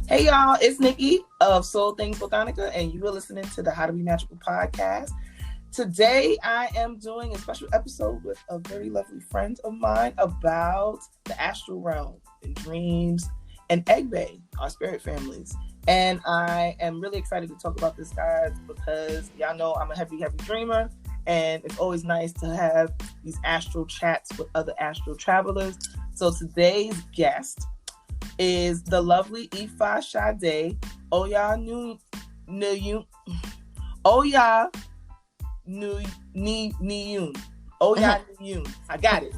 Hey y'all, it's Nikki of Soul Things Botanica, and you are listening to the How to Be Magical podcast. Today, I am doing a special episode with a very lovely friend of mine about the astral realm and dreams and egbe, our spirit families. And I am really excited to talk about this, guys, because y'all know I'm a heavy dreamer, and it's always nice to have these astral chats with other astral travelers. So today's guest is the lovely Ifa Sade Oyaniiyun Oyaniiyun. I got it.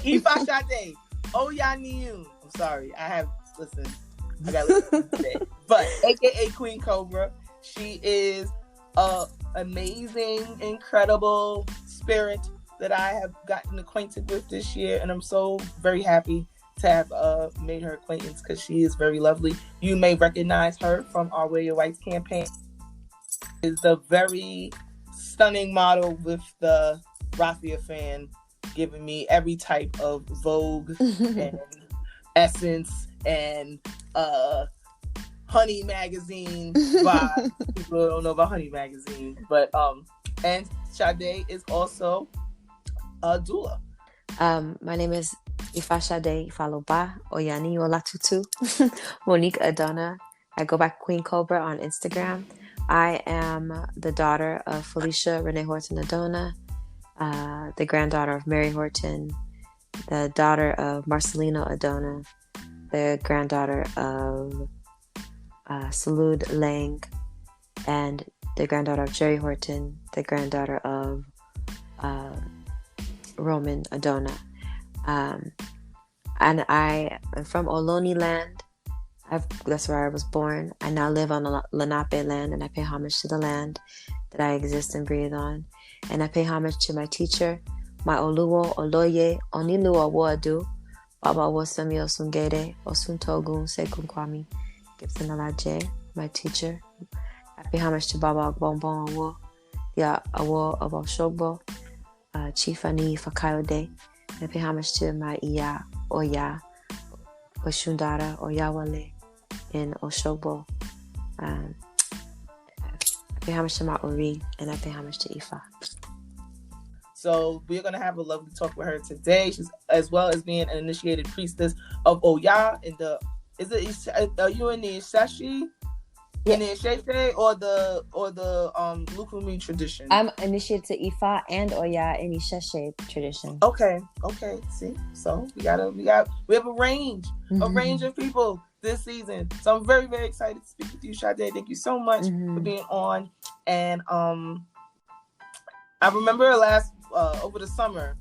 Ifa Sade Oyaniiyun. I'm sorry. I got to listen today. But AKA Queen Cobra. She is a amazing, incredible spirit that I have gotten acquainted with this year, and I'm so very happy to have made her acquaintance because she is very lovely. You may recognize her from our Wear Your Whites campaign. Is the very stunning model with the raffia fan, giving me every type of Vogue and Essence and Honey magazine vibe. People don't know about Honey magazine, but and Sade is also a doula. My name is Ifa Sade Oyaniiyun Adona. Monique Adona. I go by Queen Cobra on Instagram. I am the daughter of Felicia Renee Horton Adona, the granddaughter of Mary Horton, the daughter of Marcelino Adona, the granddaughter of Salud Lang, and the granddaughter of Jerry Horton, the granddaughter of Roman Adona. And I am from Ohlone land. That's where I was born. I now live on Lenape land, and I pay homage to the land that I exist and breathe on. And I pay homage to my teacher, my Oluwo Oloye Oniluwa Wadu, Baba Wosami Osungede Osuntogun Sekunkwami Gibson Alaje, my teacher. I pay homage to Baba Bonbon Awo, the Awo of Oshogbo, Chief Ani Fakayode. I pay homage to my Iya Oya Oshundara Oyawale in Oshogbo. I pay homage to my Ori, and I pay homage to Ifa. So we're going to have a lovely talk with her today. She's, as well as being an initiated priestess of Oya in the, are you in the Isashi? Yeah. In the Ishete or the Lukumi tradition? I'm initiated to Ifa and Oya in Isheshe tradition. Okay. See, so we have a range of people this season. So I'm very, very excited to speak with you, Sade. Thank you so much for being on. And I remember over the summer,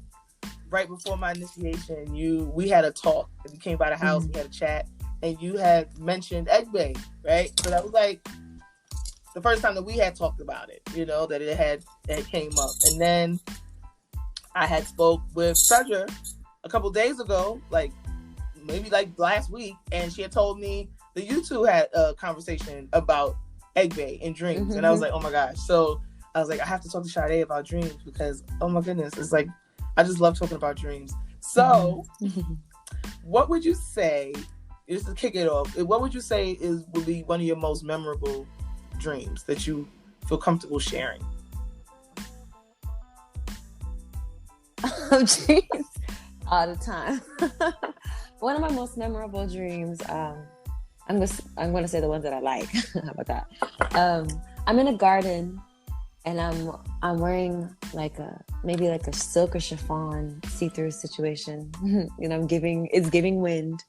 right before my initiation, we had a talk. You came by the house, we had a chat. And you had mentioned egbe, right? So that was like the first time that we had talked about it, that it came up. And then I had spoke with Treasure a couple days ago, maybe last week, and she had told me that you two had a conversation about egbe and dreams. And I was like, oh my gosh. So I was like, I have to talk to Sade about dreams because, oh my goodness, it's like, I just love talking about dreams. So what would you say, just to kick it off, what would you say would be one of your most memorable dreams that you feel comfortable sharing? Dreams all the time. One of my most memorable dreams, I'm gonna say the ones that I like. How about that? I'm in a garden and I'm wearing maybe a silk or chiffon see-through situation. It's giving wind.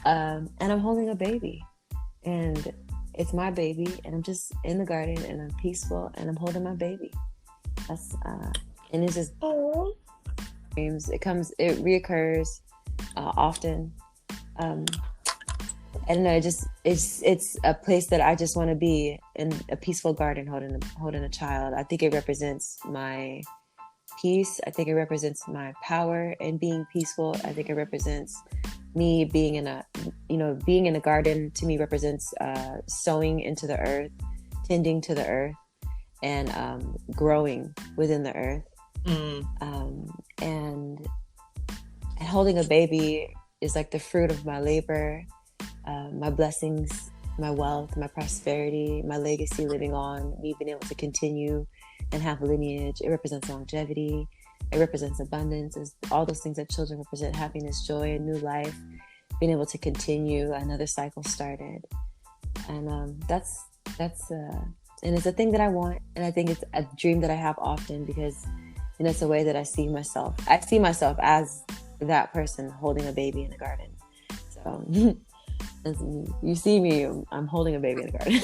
And I'm holding a baby, and it's my baby, and I'm just in the garden, and I'm peaceful, and I'm holding my baby. That's and it's just dreams. It reoccurs often. I don't know. It's a place that I just want to be, in a peaceful garden, holding a child. I think it represents my peace. I think it represents my power in being peaceful. I think it represents me being in a garden. To me represents sowing into the earth, tending to the earth, and growing within the earth. And holding a baby is like the fruit of my labor, my blessings my wealth, my prosperity, my legacy living on, me being able to continue and have lineage. It represents longevity. It represents abundance. It's all those things that children represent: happiness, joy, a new life, being able to continue, another cycle started. And that's and it's a thing that I want, and I think it's a dream that I have often, because it's a way that I see myself. I see myself as that person holding a baby in the garden. So you see me, I'm holding a baby in the garden.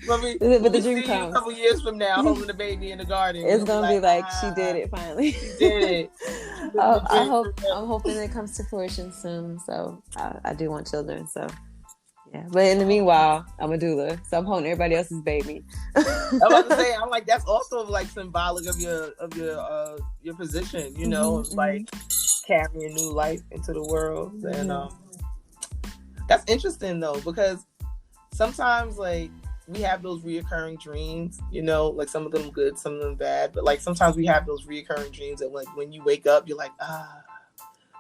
But the dream comes. A couple years from now, holding a baby in the garden. It's gonna be like, she did it finally. She did it. I'm hoping it comes to fruition soon. So I do want children. So yeah. But in the meanwhile, I'm a doula, so I'm holding everybody else's baby. I'm about to say, I'm like, that's also like symbolic of your position. Like carrying new life into the world. And that's interesting though, because sometimes like we have those reoccurring dreams, like some of them good, some of them bad, but like sometimes we have those reoccurring dreams that like when you wake up you're like,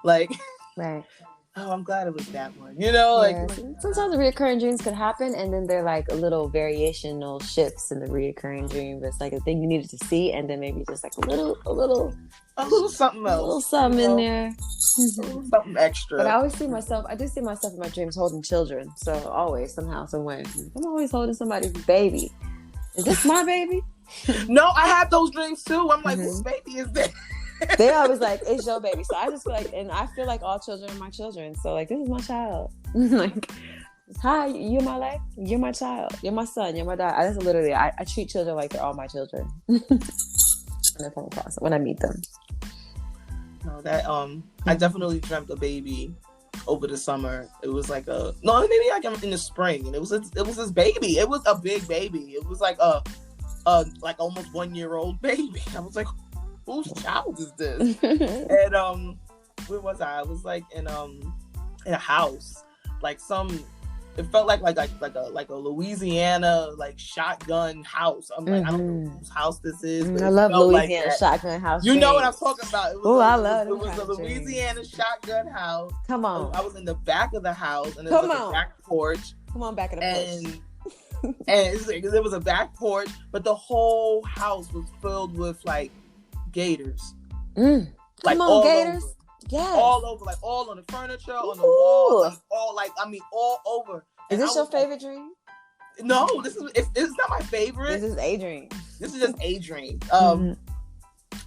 like right. Oh, I'm glad it was that one. Like sometimes the reoccurring dreams could happen, and then they're like a little variational shifts in the reoccurring dream. But it's like a thing you needed to see, and then maybe just like a little something else, a little something in there, something extra. But I do see myself in my dreams holding children. So always, somehow, some way, I'm always holding somebody's baby. Is this my baby? No, I have those dreams too. I'm like, whose baby is this? They always like, it's your baby. So I just feel like, and I feel like all children are my children. So like, this is my child. Like, hi, you're my life. You're my child. You're my son. You're my daughter. That's literally, I treat children like they're all my children. When I meet them. No, that I definitely dreamt a baby over the summer. It was like maybe like in the spring, and it was this baby. It was a big baby. It was like a like almost 1-year-old baby. I was like, whose child is this? And where was I? I was like in a house, like it felt like a Louisiana like shotgun house. I'm like, I don't know whose house this is. But I love Louisiana shotgun house. You know what I'm talking about? I love it. It was a Louisiana shotgun house. Come on. I was in the back of the house, and there was a back porch. Come on, back of the porch. And there was a back porch, but the whole house was filled with like gators. Like come on, gators. Over. Yes. All over, like all on the furniture, on the wall, like, all over. Is this your favorite dream? No, it's not my favorite. This is a dream. This is just a dream.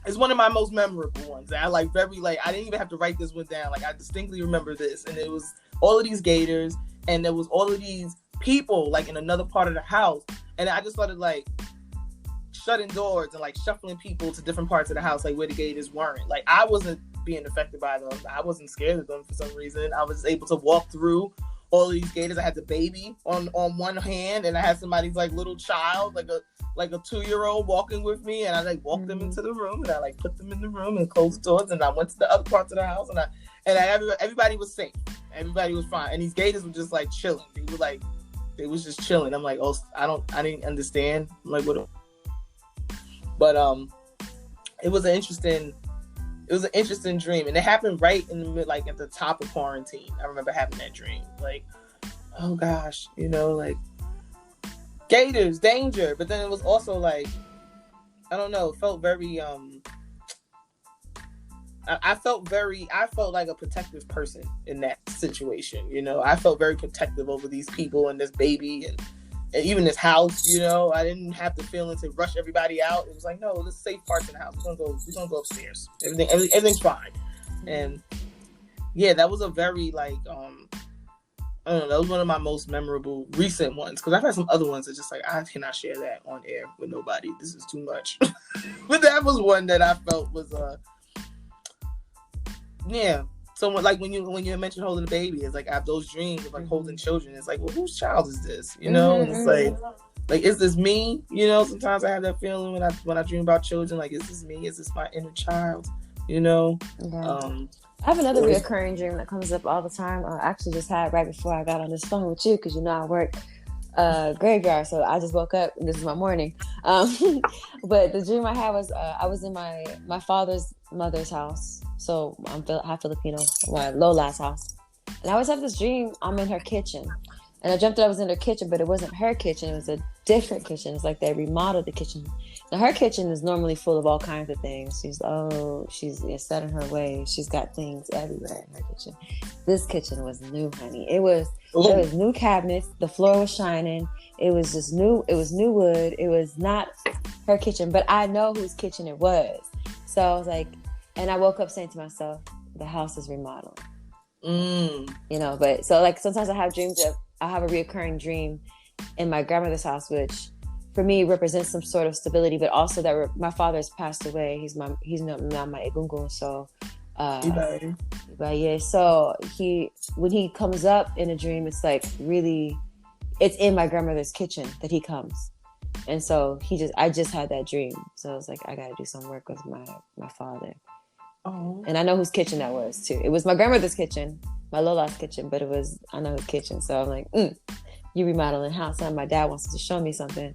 It's one of my most memorable ones. I like I didn't even have to write this one down. Like I distinctly remember this, and it was all of these gators, and there was all of these people like in another part of the house, and I just started like shutting doors and like shuffling people to different parts of the house, like where the gators weren't. Like I wasn't being affected by them. I wasn't scared of them for some reason. I was able to walk through all of these gators. I had the baby on one hand, and I had somebody's like little child, like a 2-year-old walking with me, and I like walked them into the room, and I like put them in the room and closed the doors, and I went to the other parts of the house, and everybody was safe. Everybody was fine, and these gators were just like chilling. They was just chilling. I'm like, I didn't understand like what. But it was an interesting dream, and it happened right in the mid, like at the top of quarantine. I remember having that dream, like, oh gosh, like gators, danger. But then it was also like, I don't know, it felt very I felt like a protective person in that situation. I felt very protective over these people and this baby and even this house. I didn't have the feeling to rush everybody out. It was like, no, there's safe parts in the house. We're gonna go upstairs. Everything's fine. And yeah, that was a very like I don't know, that was one of my most memorable recent ones, because I've had some other ones that just like, I cannot share that on air with nobody. This is too much. But that was one that I felt was yeah. So like when you mentioned holding a baby, it's like I have those dreams of like holding children. It's like, well, whose child is this? And it's like is this me? Sometimes I have that feeling when I dream about children. Like, is this me? Is this my inner child? Yeah. I have another reoccurring dream that comes up all the time. I actually just had right before I got on this phone with you, because I work graveyard, so I just woke up and this is my morning. But the dream I had was I was in my father's mother's house. So I'm half Filipino, my Lola's house. And I always have this dream I'm in her kitchen. And I dreamt that I was in her kitchen, but it wasn't her kitchen. It was a different kitchen. It's like they remodeled the kitchen. Now, her kitchen is normally full of all kinds of things. She's set in her way. She's got things everywhere in her kitchen. This kitchen was new, honey. There was new cabinets. The floor was shining. It was just new. It was new wood. It was not her kitchen, but I know whose kitchen it was. So I was like, and I woke up saying to myself, the house is remodeled. But so like sometimes I have dreams of, I have a reoccurring dream in my grandmother's house, which for me represents some sort of stability, but also that my father has passed away. He's not my egungun, so so when he comes up in a dream, it's like really, it's in my grandmother's kitchen that he comes, and so I just had that dream, so I was like, I got to do some work with my father. Oh. And I know whose kitchen that was too. It was my grandmother's kitchen, my Lola's kitchen, but I know whose kitchen. So I'm like, you remodeling house, and my dad wants to show me something.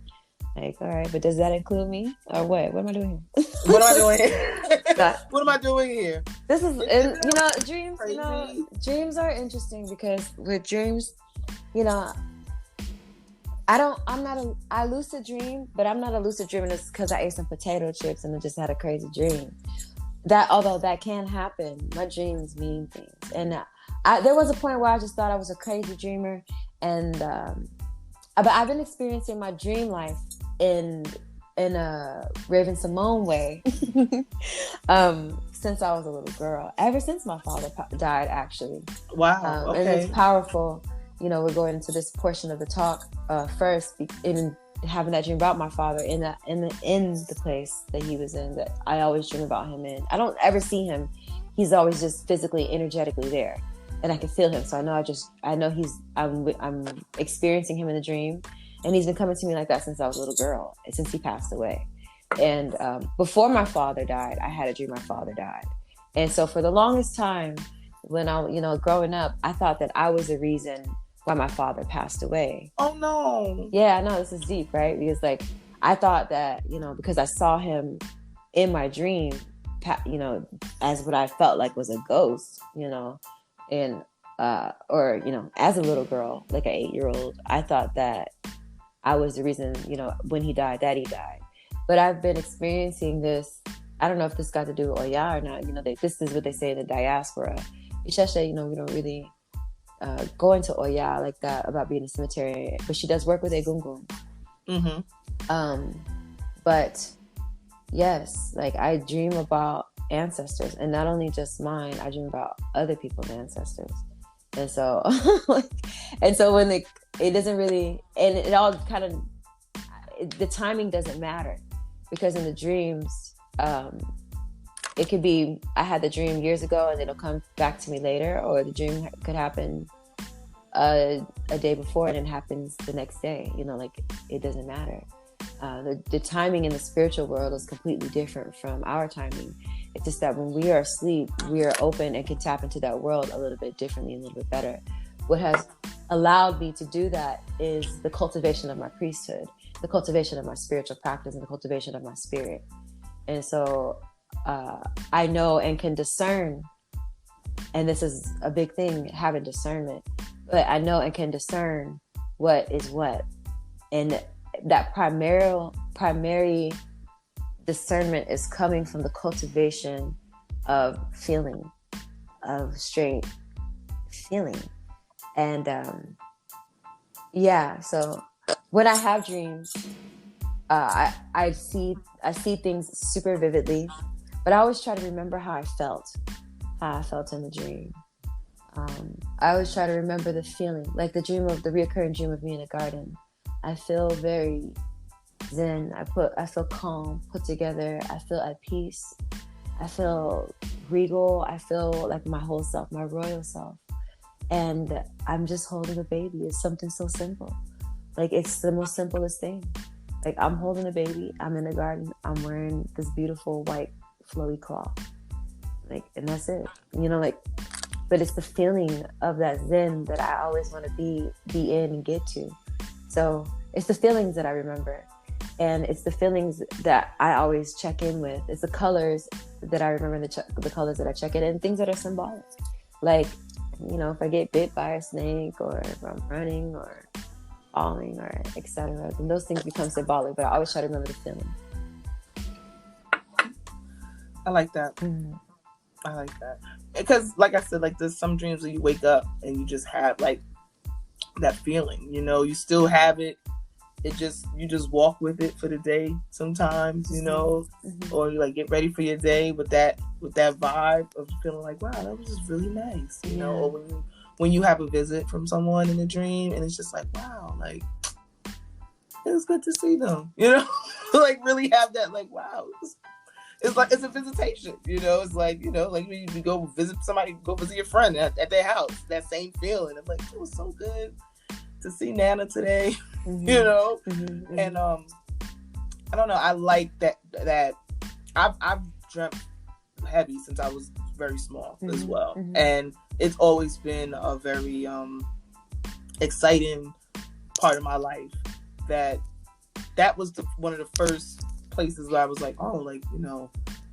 Like, all right, but does that include me or what? What am I doing here? What am I doing here? What am I doing here? This is, dreams. Crazy. Dreams are interesting because with dreams, I lucid dream, but I'm not a lucid dreamer just because I ate some potato chips and I just had a crazy dream. Although that can happen, my dreams mean things. And there was a point where I just thought I was a crazy dreamer, but I've been experiencing my dream life in a Raven Simone way since I was a little girl. Ever since my father died, actually. Wow. Okay. And it's powerful. We're going into this portion of the talk first, in having that dream about my father in the place that he was in, that I always dream about him in. I don't ever see him. He's always just physically, energetically there, and I can feel him. So I know I'm experiencing him in the dream, and he's been coming to me like that since I was a little girl, since he passed away. And before my father died, I had a dream my father died. And so for the longest time, when I, growing up, I thought that I was the reason why my father passed away. Oh no. Yeah, I know, this is deep, right? Because like I thought that, because I saw him in my dream, as what I felt like was a ghost, and as a little girl, like an 8-year-old, I thought that I was the reason, when he died, that he died. But I've been experiencing this. I don't know if this got to do with Oya or not. This is what they say in the diaspora. Ishasha, we don't really go into Oya like that about being a cemetery, but she does work with Egungun. But yes, like I dream about ancestors, and not only just mine, I dream about other people's ancestors. And so when it doesn't really, and it all kind of, the timing doesn't matter, because in the dreams, it could be, I had the dream years ago and it'll come back to me later, or the dream could happen a day before and it happens the next day. It doesn't matter. The timing in the spiritual world is completely different from our timing. It's just that when we are asleep, we are open and can tap into that world a little bit differently, a little bit better. What has allowed me to do that is the cultivation of my priesthood, the cultivation of my spiritual practice, and the cultivation of my spirit. And so I know and can discern, and this is a big thing, having discernment, but I know and can discern what is what. And that primary discernment is coming from the cultivation of feeling, of straight feeling. And so when I have dreams, I see things super vividly, but I always try to remember how I felt in the dream. I always try to remember the feeling, like the reoccurring dream of me in a garden. I feel very zen. I feel calm, put together. I feel at peace. I feel regal. I feel like my whole self, my royal self. And I'm just holding a baby. It's something so simple. Like, it's the most simplest thing. Like, I'm holding a baby. I'm in the garden. I'm wearing this beautiful white flowy cloth. Like, and that's it. But it's the feeling of that zen that I always want to be in and get to. So it's the feelings that I remember. And it's the feelings that I always check in with. It's the colors that I remember, the colors that I check in, and things that are symbolic. Like if I get bit by a snake, or if I'm running or falling, or etc., then those things become symbolic. But I always try to remember the feeling. I like that. I like that. Because, like I said, like, there's some dreams where you wake up and you just have, like, that feeling, you still have it. You just walk with it for the day sometimes, or you, like, get ready for your day with that vibe of feeling like, wow, that was just really nice, or when you have a visit from someone in a dream and it's just like, wow, like, it was good to see them, like, really have that, like, wow, it's like, it's a visitation, it's like, like when you go visit somebody, go visit your friend at their house, that same feeling. I'm like, it was so good to see Nana today, and I don't know, I like that I've dreamt heavy since I was very small as well, and it's always been a very exciting part of my life. That was one of the first places where I was like, oh, like,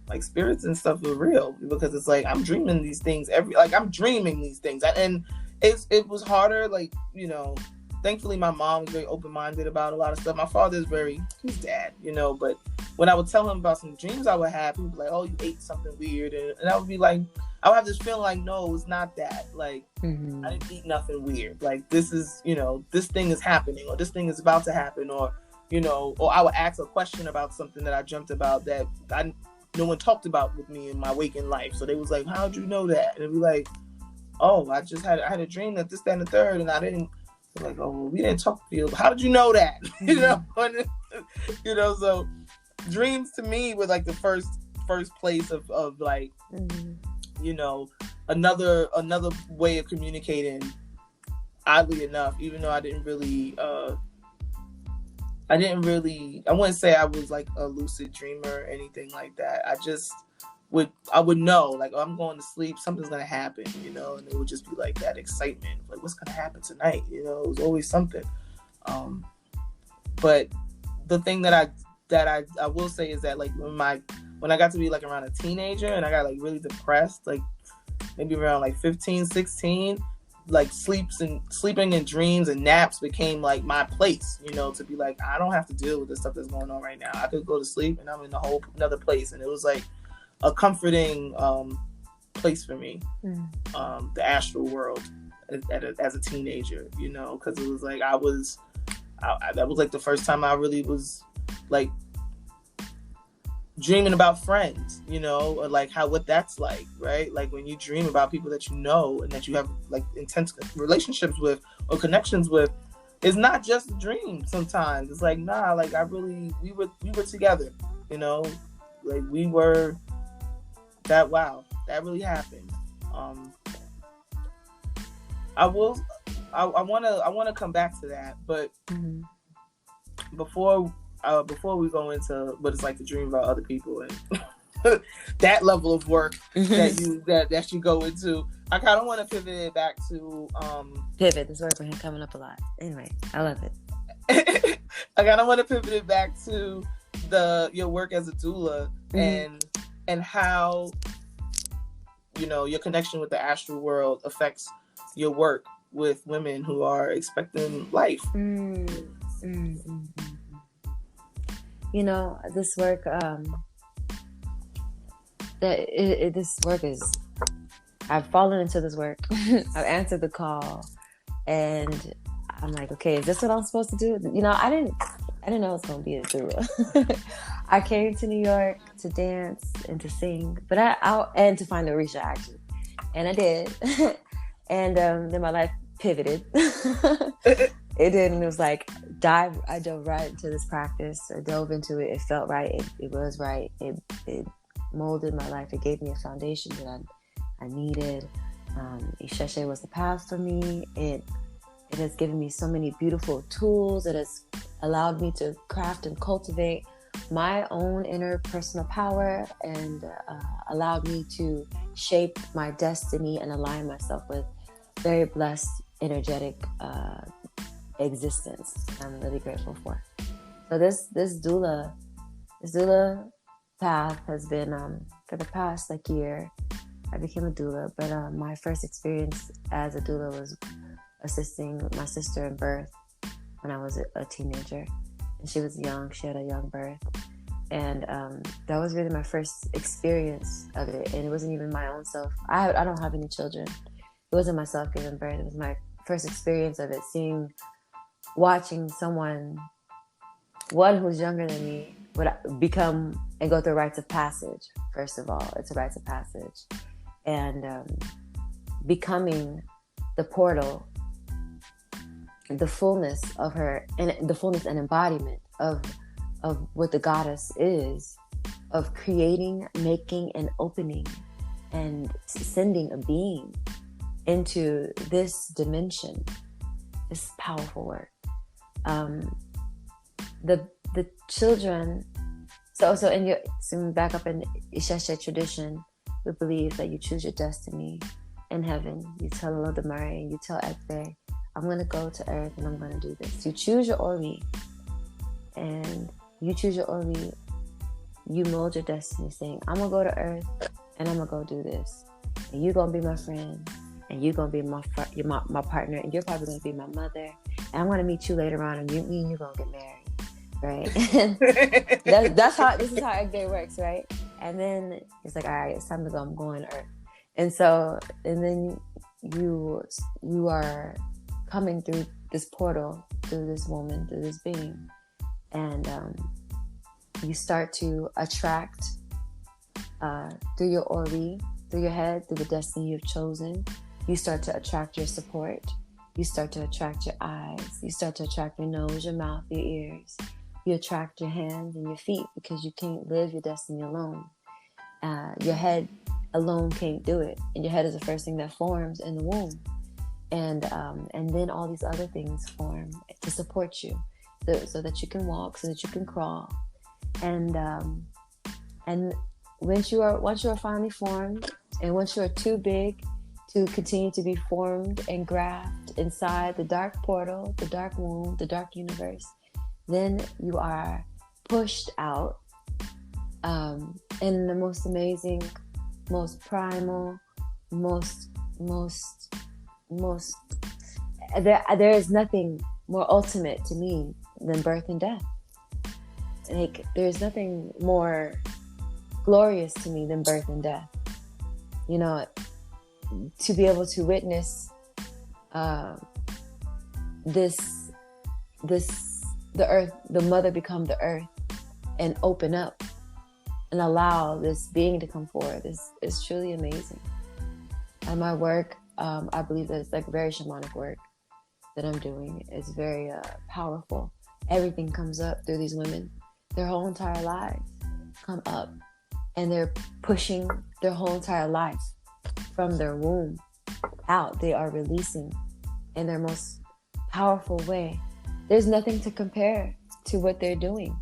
like, spirits and stuff are real, because it's like I'm dreaming these things I'm dreaming these things, and it was harder, like, thankfully my mom was very open-minded about a lot of stuff. My father's he's dad, but when I would tell him about some dreams I would have, he'd be like, oh, you ate something weird, and I would be like, I would have this feeling like, no, it's not that, like, I didn't eat nothing weird, like, this is, this thing is happening, or this thing is about to happen, or or I would ask a question about something that I dreamt about that no one talked about with me in my waking life. So they was like, how'd you know that? And it'd be like, oh, I had a dream that this, that, and the third, and I didn't. Like, oh, well, we didn't talk to you. How did you know that? So dreams to me were like the first place of like, another way of communicating. Oddly enough, even though I wouldn't say I was like a lucid dreamer or anything like that. I would know, like, oh, I'm going to sleep, something's going to happen, and it would just be like that excitement, like, what's going to happen tonight? It was always something. But the thing that I will say is that, like, when I got to be like around a teenager and I got like really depressed, like maybe around like 15, 16, like sleeping and dreams and naps became like my place, to be like, I don't have to deal with the stuff that's going on right now. I could go to sleep and I'm in a whole another place. And it was like a comforting place for me, the astral world as a teenager, because it was like that was like the first time I really was like dreaming about friends, or like what that's like, right? Like when you dream about people that and that you have like intense relationships with or connections with, it's not just a dream. Sometimes it's like, nah, like we were together, like we were that. Wow, that really happened. I want to come back to that, but before we go into what it's like to dream about other people and that level of work that you go into, I kind of want to pivot it back to pivot. This word for him coming up a lot. Anyway, I love it. I kind of want to pivot it back to your work as a doula and how your connection with the astral world affects your work with women who are expecting life. This work, this work is, I've fallen into this work. I've answered the call and I'm like, okay, is this what I'm supposed to do? I didn't know it was going to be a doula. I came to New York to dance and to sing, but and to find Orisha actually. And I did. And then my life pivoted. It did, and it was like I dove right into this practice. I dove into it. It felt right. It was right. It molded my life. It gave me a foundation that I needed. Isheshe was the path for me. It has given me so many beautiful tools. It has allowed me to craft and cultivate my own inner personal power and allowed me to shape my destiny and align myself with very blessed, energetic existence. I'm really grateful for. So this doula path has been for the past year I became a doula, but my first experience as a doula was assisting my sister in birth when I was a teenager. And she was young. She had a young birth. And that was really my first experience of it. And it wasn't even my own self. I don't have any children. It wasn't myself giving birth. It was my first experience of it, watching someone, one who's younger than me, would become and go through rites of passage. First of all, it's a rites of passage. And becoming the portal, the fullness of her, and the fullness and embodiment of what the goddess is, of creating, making, and opening, and sending a being into this dimension. This powerful work. The children. So back up in Isheshe tradition, we believe that you choose your destiny in heaven. You tell Olodumare, you tell Egbe, I'm going to go to earth and I'm going to do this. You choose your Ori, and you choose your Ori, you mold your destiny saying, I'm going to go to earth and I'm going to go do this. And you're going to be my friend, and you're going to be my partner, and you're probably going to be my mother. And I'm going to meet you later on, and me and you're going to get married. Right? And this is how Egg Day works, right? And then it's like, all right, it's time to go. I'm going to earth. And then you are coming through this portal, through this woman, through this being, and you start to attract through your Ori, through your head, through the destiny you've chosen. You start to attract your support. You start to attract your eyes. You start to attract your nose, your mouth, your ears. You attract your hands and your feet, because you can't live your destiny alone. Your head alone can't do it, and your head is the first thing that forms in the womb, and then all these other things form to support you, so that you can walk, so that you can crawl, and once you are finally formed, and once you are too big to continue to be formed and grafted inside the dark portal, the dark womb, the dark universe, then you are pushed out in the most amazing, most primal, there is nothing more ultimate to me than birth and death. Like, there's nothing more glorious to me than birth and death. You know, to be able to witness the earth, the mother become the earth, and open up and allow this being to come forward is truly amazing. And my work, I believe that it's like very shamanic work that I'm doing. It's very powerful. Everything comes up through these women. Their whole entire lives come up, and they're pushing their whole entire life from their womb out. They are releasing in their most powerful way. There's nothing to compare to what they're doing.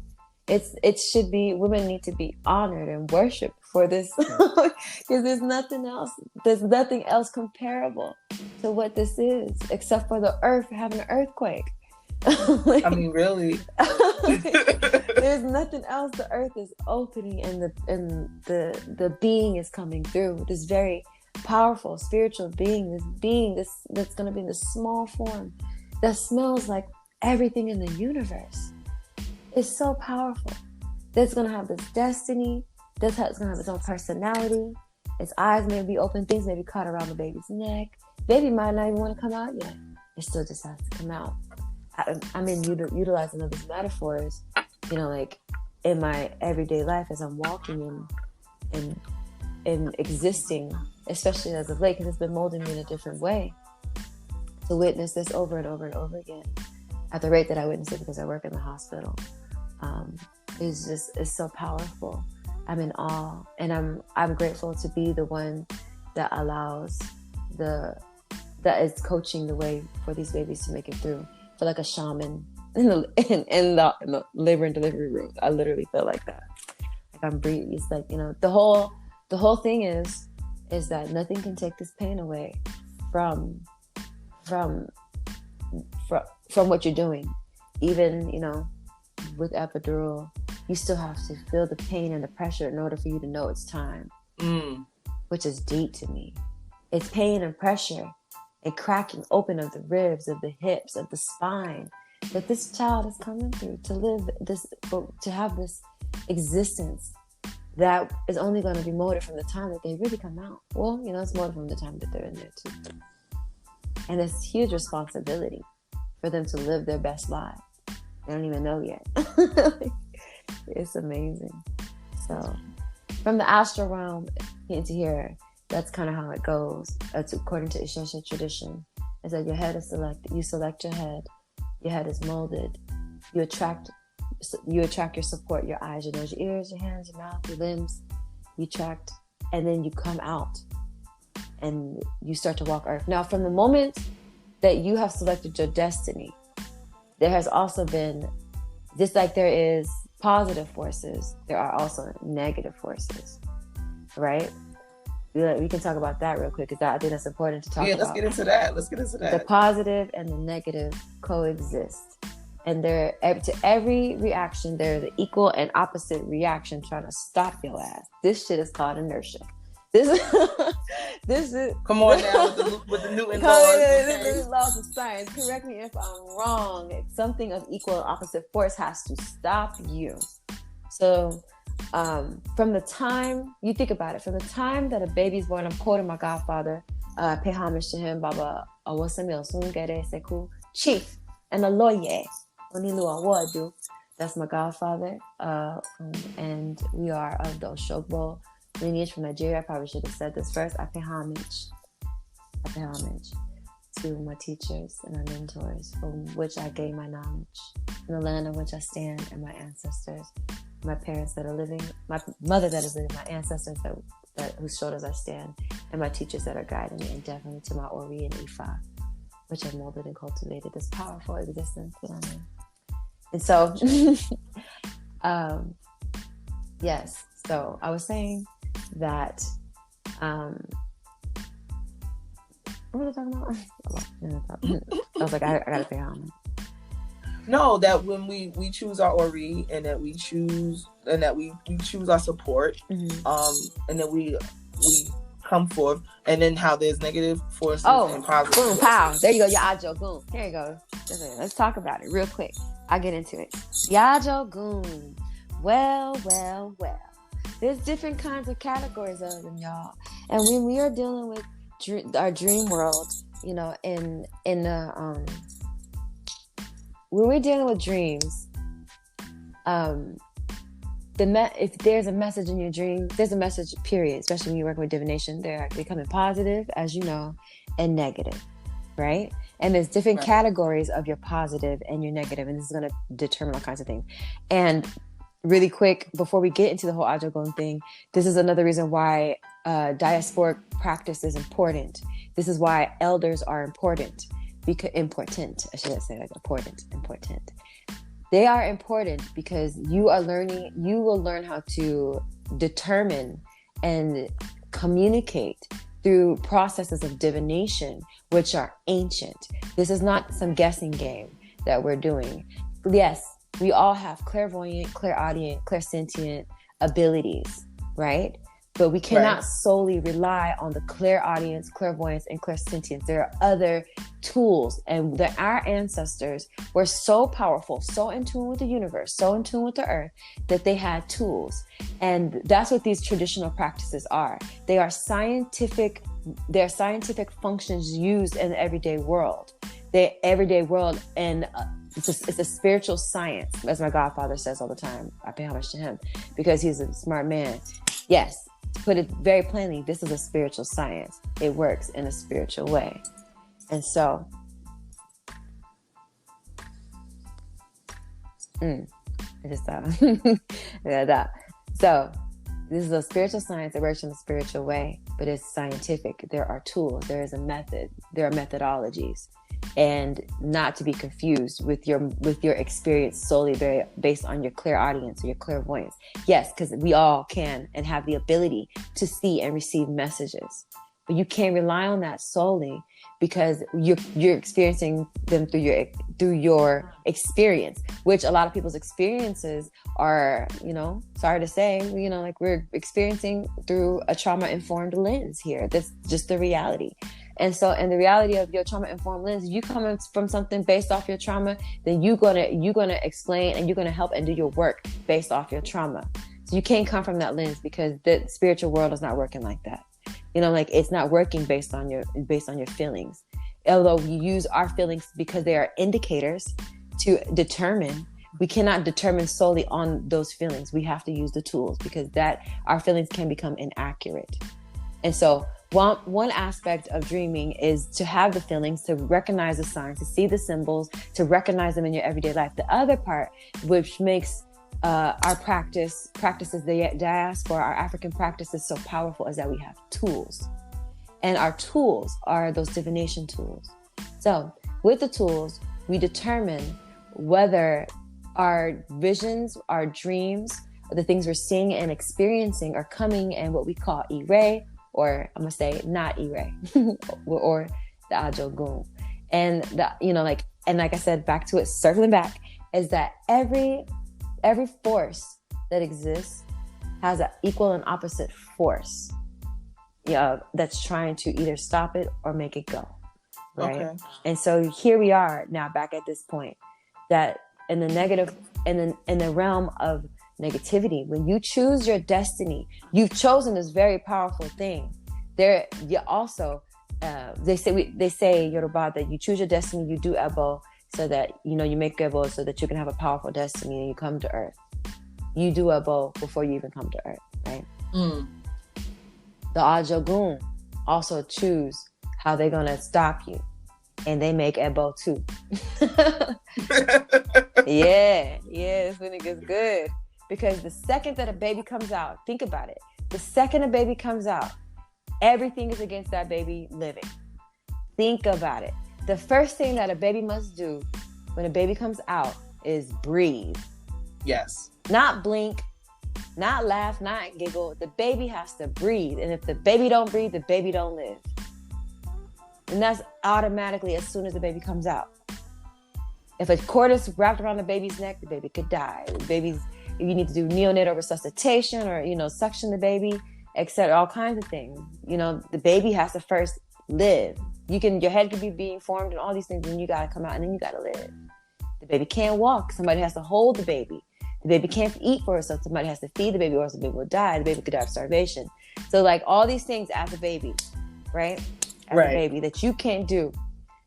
It should be, women need to be honored and worshipped for this, because there's nothing else comparable to what this is, except for the earth having an earthquake. Like, I mean, really. There's nothing else. The earth is opening, and the being is coming through. This very powerful spiritual being, that's going to be in this small form that smells like everything in the universe. It's so powerful. That's going to have this destiny. It's going to have its own personality. Its eyes may be open. Things may be caught around the baby's neck. Baby might not even want to come out yet. It still just has to come out. I mean, utilizing of these metaphors, like in my everyday life as I'm walking and existing, especially as of late, because it's been molding me in a different way. To witness this over and over and over again, at the rate that I witness it, because I work in the hospital, is so powerful. I'm in awe, and I'm grateful to be the one that allows that is coaching the way for these babies to make it through. I feel like a shaman in the labor and delivery room. I literally feel like that. Like I'm breathing. It's like, the whole thing is that nothing can take this pain away from what you're doing. Even, with epidural, you still have to feel the pain and the pressure in order for you to know it's time. which is deep to me. It's pain and pressure and cracking open of the ribs, of the hips, of the spine that this child is coming through to live this, to have this existence that is only going to be molded from the time that they really come out. Well, it's molded from the time that they're in there too. And it's huge responsibility for them to live their best life. They don't even know yet. It's amazing. So from the astral realm into here, that's kind of how it goes. That's according to Ishesha tradition. Is that your head is selected. You select your head. Your head is molded. You attract your support, your eyes, your nose, your ears, your hands, your mouth, your limbs. You attract, and then you come out and you start to walk earth. Now, from the moment that you have selected your destiny, there has also been, just like there is positive forces, there are also negative forces, right? We can talk about that real quick, because I think that's important to talk about. Yeah, let's get into that. The positive and the negative coexist. And to every reaction, there's an equal and opposite reaction trying to stop your ass. This shit is called inertia. This is come on now with the Newton laws. This is laws of science. Correct me if I'm wrong. Something of equal and opposite force has to stop you. So from the time you think about it, from the time that a baby's born, I'm quoting my godfather, pay homage to him, Baba Awasamil Sungere Seku, Chief and a lawyer. That's my godfather. And we are of the Oshogbo lineage from Nigeria. I probably should have said this first. I pay homage to my teachers and my mentors, from which I gain my knowledge, in the land on which I stand, and my ancestors, my parents that are living, my mother that is living, my ancestors that whose shoulders I stand, and my teachers that are guiding me, and definitely to my Ori and Ifa, which have molded and cultivated this powerful existence that I'm in. And so, yes. So I was saying that, what was I talking about? I was like, I gotta say homage. No, that when we choose our Ori, and that we choose our support, mm-hmm. And then we come forth, and then how there's negative forces and positive boom, forces. Pow. There you go, Yajo Goon. Here you go. Let's talk about it real quick. I'll get into it. Yajo Goon. Well. There's different kinds of categories of them, y'all. And when we are dealing with our dream world, in the when we're dealing with dreams, if there's a message in your dream, there's a message, period, especially when you're working with divination. They're becoming positive, as you know, and negative, right? And there's different categories of your positive and your negative, and this is going to determine all kinds of things. And really quick, before we get into the whole Ajogon thing, this is another reason why diasporic practice is important. This is why elders are important. Important. I shouldn't say like important. They are important because you will learn how to determine and communicate through processes of divination, which are ancient. This is not some guessing game that we're doing. Yes, we all have clairvoyant, clairaudient, clairsentient abilities, right? But we cannot solely rely on the clairaudience, clairvoyance, and clairsentience. There are other tools, and our ancestors were so powerful, so in tune with the universe, so in tune with the earth, that they had tools. And that's what these traditional practices are. They are scientific. They're scientific functions used in the everyday world. And it's a spiritual science, as my godfather says all the time. I pay homage to him because he's a smart man. Yes. To put it very plainly, this is a spiritual science. It works in a spiritual way. And so, I just thought, So, this is a spiritual science that works in a spiritual way, but it's scientific. There are tools. There is a method. There are methodologies. And not to be confused with your experience solely based on your clairaudience or your clairvoyance. Yes, because we all can and have the ability to see and receive messages. but you can't rely on that solely because you're experiencing them through your experience, which a lot of people's experiences are, sorry to say, like we're experiencing through a trauma-informed lens here. That's just the reality. And so, in the reality of your trauma-informed lens, you come from something based off your trauma, then you're gonna explain and you're gonna help and do your work based off your trauma. So you can't come from that lens because the spiritual world is not working like that. Like it's not working based on your feelings. Although we use our feelings because they are indicators to determine, we cannot determine solely on those feelings. We have to use the tools because our feelings can become inaccurate. And so one aspect of dreaming is to have the feelings, to recognize the signs, to see the symbols, to recognize them in your everyday life. The other part, which makes our practices, the diaspora, our African practices so powerful, is that we have tools. And our tools are those divination tools. So with the tools, we determine whether our visions, our dreams, the things we're seeing and experiencing are coming in what we call Ire, or I'm gonna say not Ire, or the Ajogun. And like I said, back to it, circling back, is that every force that exists has an equal and opposite force that's trying to either stop it or make it go, right? Okay. And so here we are now back at this point that in the negative, in the realm of negativity, when you choose your destiny, you've chosen this very powerful thing. You also they say Yoruba that you choose your destiny, you do ebo, so that you make ebo so that you can have a powerful destiny and you come to earth. You do ebo before you even come to earth, right? The Ajogun also choose how they're gonna stop you, and they make ebo too. Yeah, this when it gets good, because the second that a baby comes out, think about it. The second a baby comes out, everything is against that baby living. Think about it. The first thing that a baby must do when a baby comes out is breathe. Yes. Not blink, not laugh, not giggle. The baby has to breathe. And if the baby don't breathe, the baby don't live. And that's automatically as soon as the baby comes out. If a cord is wrapped around the baby's neck, the baby could die. If you need to do neonatal resuscitation or, suction the baby, etc., all kinds of things. The baby has to first live. Your head could be being formed and all these things, and you got to come out and then you got to live. The baby can't walk. Somebody has to hold the baby. The baby can't eat for herself. Somebody has to feed the baby, or else the baby will die. The baby could die of starvation. So like all these things as a baby, right? As a baby that you can't do,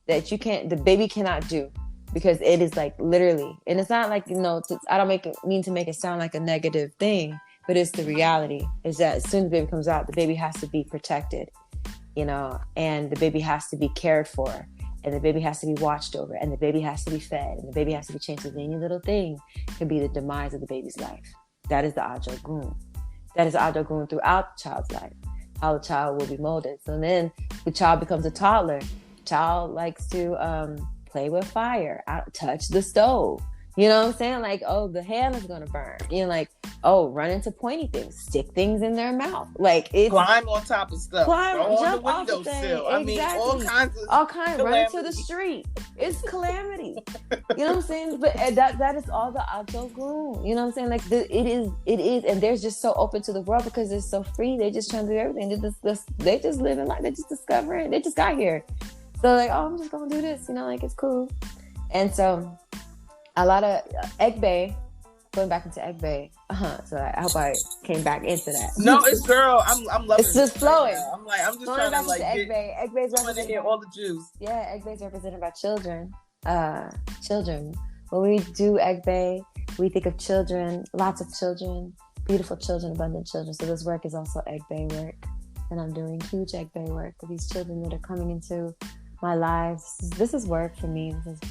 the baby cannot do, because it is like literally, and it's not like, I don't mean to make it sound like a negative thing, but it's the reality is that as soon as the baby comes out, the baby has to be protected, and the baby has to be cared for, and the baby has to be watched over, and the baby has to be fed, and the baby has to be changed. With any little thing can be the demise of the baby's life. That is the Ajogun. That is the Ajogun throughout the child's life, how the child will be molded. So then the child becomes a toddler. The child likes to play with fire, touch the stove. You know what I'm saying? Like, oh, the hand is going to burn. Run into pointy things, stick things in their mouth. Like, it's climb on top of stuff. Jump off the windowsill. I mean, all kinds. Run into the street. It's calamity. You know what I'm saying? But that is all the Ajogun. You know what I'm saying? Like, it is, and they're just so open to the world because they're so free. They're just trying to do everything. They just living life. They're just discovering. They just got here. So like, oh, I'm just gonna do this. Like it's cool. And so a lot of egbe, going back into egbe. So I hope I came back into that. No, it's girl. I'm loving it. It's just flowing. I'm just trying to like egbe. Egbe's represented all the juice. Yeah, egbe is represented by children. Children. When we do egbe, we think of children, lots of children, beautiful children, abundant children. So this work is also egbe work, and I'm doing huge egbe work with these children that are coming into my lives. This is work for me. This is,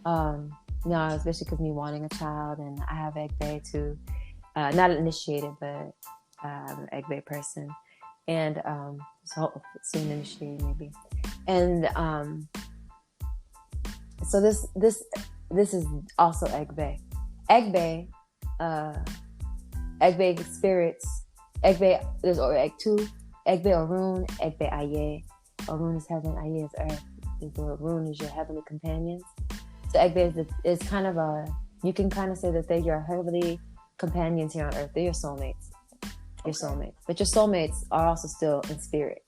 especially because me wanting a child, and I have egbe too. Not initiated, but I'm an egbe person, and so soon initiated maybe. And so this is also egbe. Egbe spirits. Egbe. There's egg 2. Egbe Orun, Egbe Aye. Orun is heaven, Aye is earth. Orun is your heavenly companions. So Egbe is kind of you can kind of say that they're your heavenly companions here on earth. They're your soulmates. Your soulmates. But your soulmates are also still in spirit.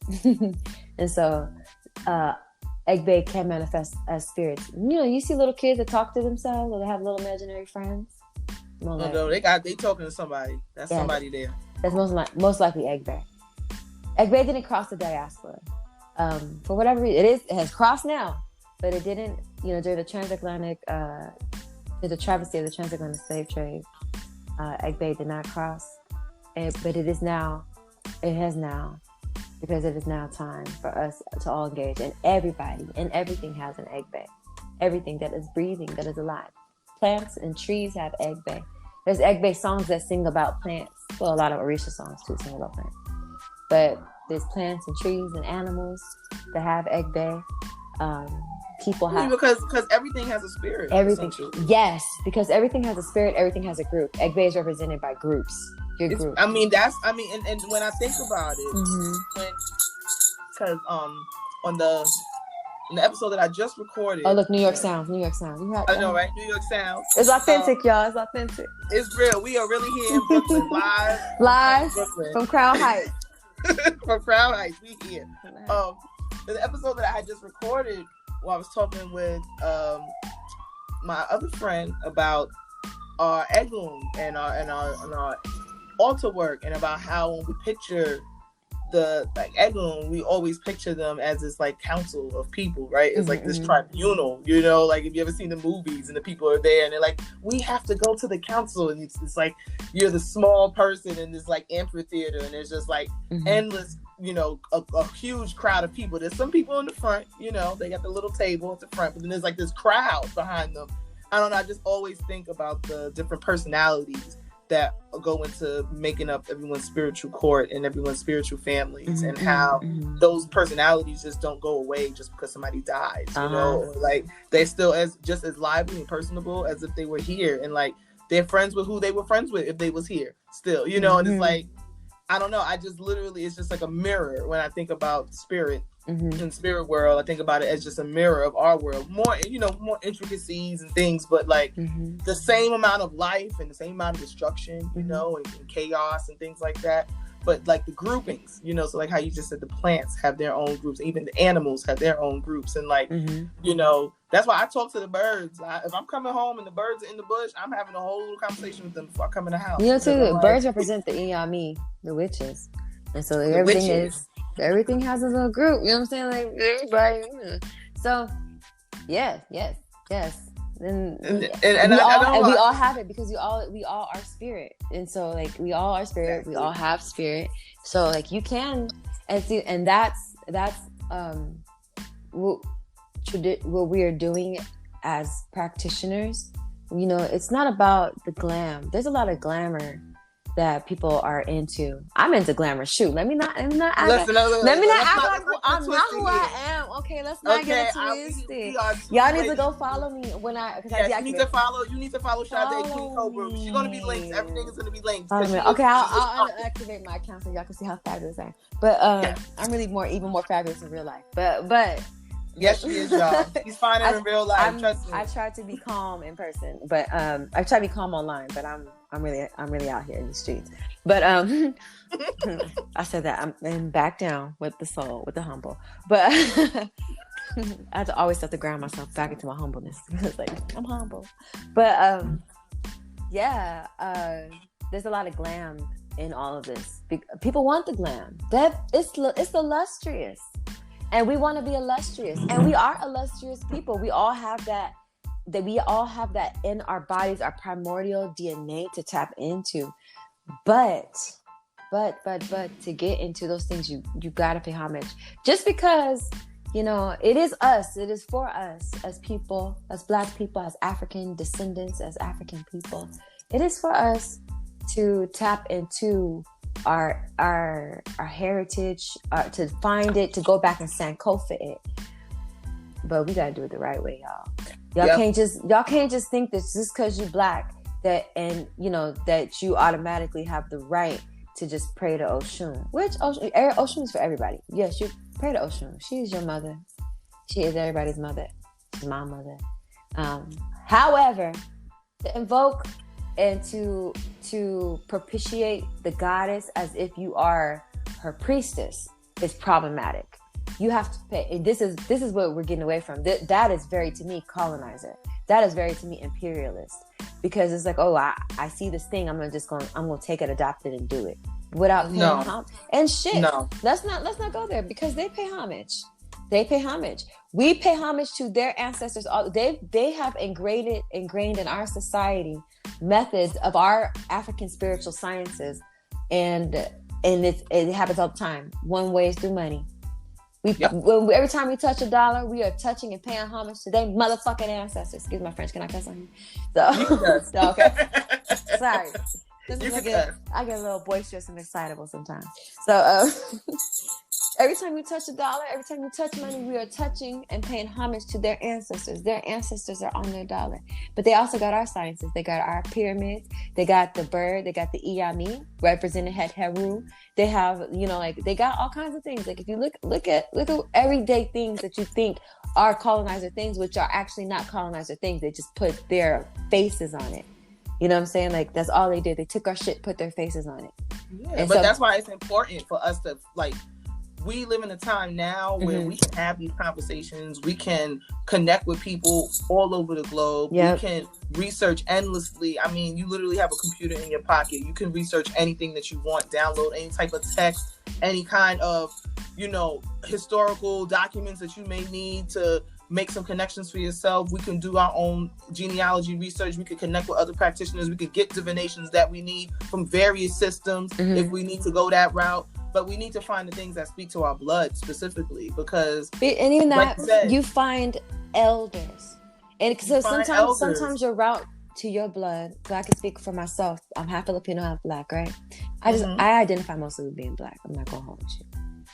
And so Egbe can manifest as spirits. You see little kids that talk to themselves or they have little imaginary friends. No, they talking to somebody. That's somebody there. That's most likely Egbe. Egbe didn't cross the diaspora. For whatever reason, it has crossed now, but it didn't, during the transatlantic, the travesty of the transatlantic slave trade, Egbe did not cross. But it has now, because it is now time for us to all engage. And everybody and everything has an Egbe. Everything that is breathing, that is alive. Plants and trees have Egbe. There's Egbe songs that sing about plants. Well, a lot of Orisha songs too sing about plants. But there's plants and trees and animals that have Egbe. People have... Because everything has a spirit. Everything. Yes, because everything has a spirit, everything has a group. Egbe is represented by groups. Group. And when I think about it, because on the episode that I just recorded. Oh, look, New York Sounds. I know, right? New York Sounds. It's authentic, y'all. It's authentic. It's real. We are really here in Brooklyn, live from Crown Heights. From Crown Heights, we here. The episode that I had just recorded, while I was talking with my other friend about our egloom and our altar work, and about how when we picture the egloom, we always picture them as this council of people, right? It's like this tribunal, like if you ever seen the movies and the people are there and they're like, we have to go to the council, and it's like you're the small person in this amphitheater, and there's just endless, a huge crowd of people. There's some people in the front, they got the little table at the front, but then there's this crowd behind them. I don't know, I just always think about the different personalities that go into making up everyone's spiritual court and everyone's spiritual families, and how those personalities just don't go away just because somebody dies, they're still just as lively and personable as if they were here, and they're friends with who they were friends with if they was here still, and it's I don't know, I just literally, it's just like a mirror when I think about spirit. In spirit world, I think about it as just a mirror of our world. More, more intricacies and things, but the same amount of life and the same amount of destruction, and chaos and things like that. But the groupings, so how you just said, the plants have their own groups, even the animals have their own groups, and that's why I talk to the birds. If I'm coming home and the birds are in the bush, I'm having a whole little conversation with them before I come in the house. Too, birds represent the Iyami, the witches, and so everything has a little group, you know what I'm saying? Everybody. So, yes. And we all have it, because we all are spirit, and so we all are spirit. Exactly. We all have spirit. So you can, and that's what we are doing as practitioners. It's not about the glam. There's a lot of glamour that people are into. I'm into glamour. Shoot, let me not act like I'm not who I am. Okay, let's not get it twisted. Y'all need to go follow me you need to follow Sade Queen Cobra. She's gonna be linked. Everything is gonna be linked. Okay, I'll activate my account so y'all can see how fabulous I am. But I'm really even more fabulous in real life. But yes, she is, y'all. She's fine in real life. Trust me. I try to be calm in person, but I try to be calm online. But I'm really out here in the streets. But I said that I'm back down with the soul, with the humble. But I have to always have to ground myself back into my humbleness. It's I'm humble. But there's a lot of glam in all of this. People want the glam. It's illustrious. And we want to be illustrious. And we are illustrious people. We all have that in our bodies, our primordial DNA to tap into. But to get into those things, you gotta pay homage. Just because, it is us, it is for us as people, as Black people, as African descendants, as African people. It is for us to tap into our heritage, to find it, to go back and Sankofa it. But we gotta do it the right way, y'all. Y'all can't just think that just because you're Black that you automatically have the right to just pray to Oshun, which Oshun is for everybody. Yes, you pray to Oshun. She is your mother. She is everybody's mother. She's my mother. However, to invoke and to propitiate the goddess as if you are her priestess is problematic. You have to pay. And this is what we're getting away from. That is very, to me, colonizer. That is very, to me, imperialist. Because it's like, oh, I see this thing. I'm gonna take it, adopt it, and do it without paying homage. And shit. No. Let's not go there, because they pay homage. They pay homage. We pay homage to their ancestors. They have ingrained in our society methods of our African spiritual sciences, and it happens all the time. One way is through money. Every time we touch a dollar, we are touching and paying homage to their motherfucking ancestors. Excuse my French. Can I cuss on you? So okay. Sorry. I get a little boisterous and excitable sometimes. So every time we touch a dollar, every time we touch money, we are touching and paying homage to their ancestors. Their ancestors are on their dollar. But they also got our sciences. They got our pyramids. They got the bird. They got the Iyami, representing Het Heru. They have, they got all kinds of things. Like if you look at everyday things that you think are colonizer things, which are actually not colonizer things. They just put their faces on it. You know what I'm saying? Like, that's all they did. They took our shit, put their faces on it. Yeah, but that's why it's important for us to, we live in a time now where we can have these conversations. We can connect with people all over the globe. Yep. We can research endlessly. I mean, you literally have a computer in your pocket. You can research anything that you want, download any type of text, any kind of, historical documents that you may need to make some connections for yourself. We can do our own genealogy research. We can connect with other practitioners. We can get divinations that we need from various systems if we need to go that route. But we need to find the things that speak to our blood specifically, because and even that you find elders, and because sometimes your route to your blood. So I can speak for myself. I'm half Filipino, half Black, right? I identify mostly with being Black. I'm not gonna hold you,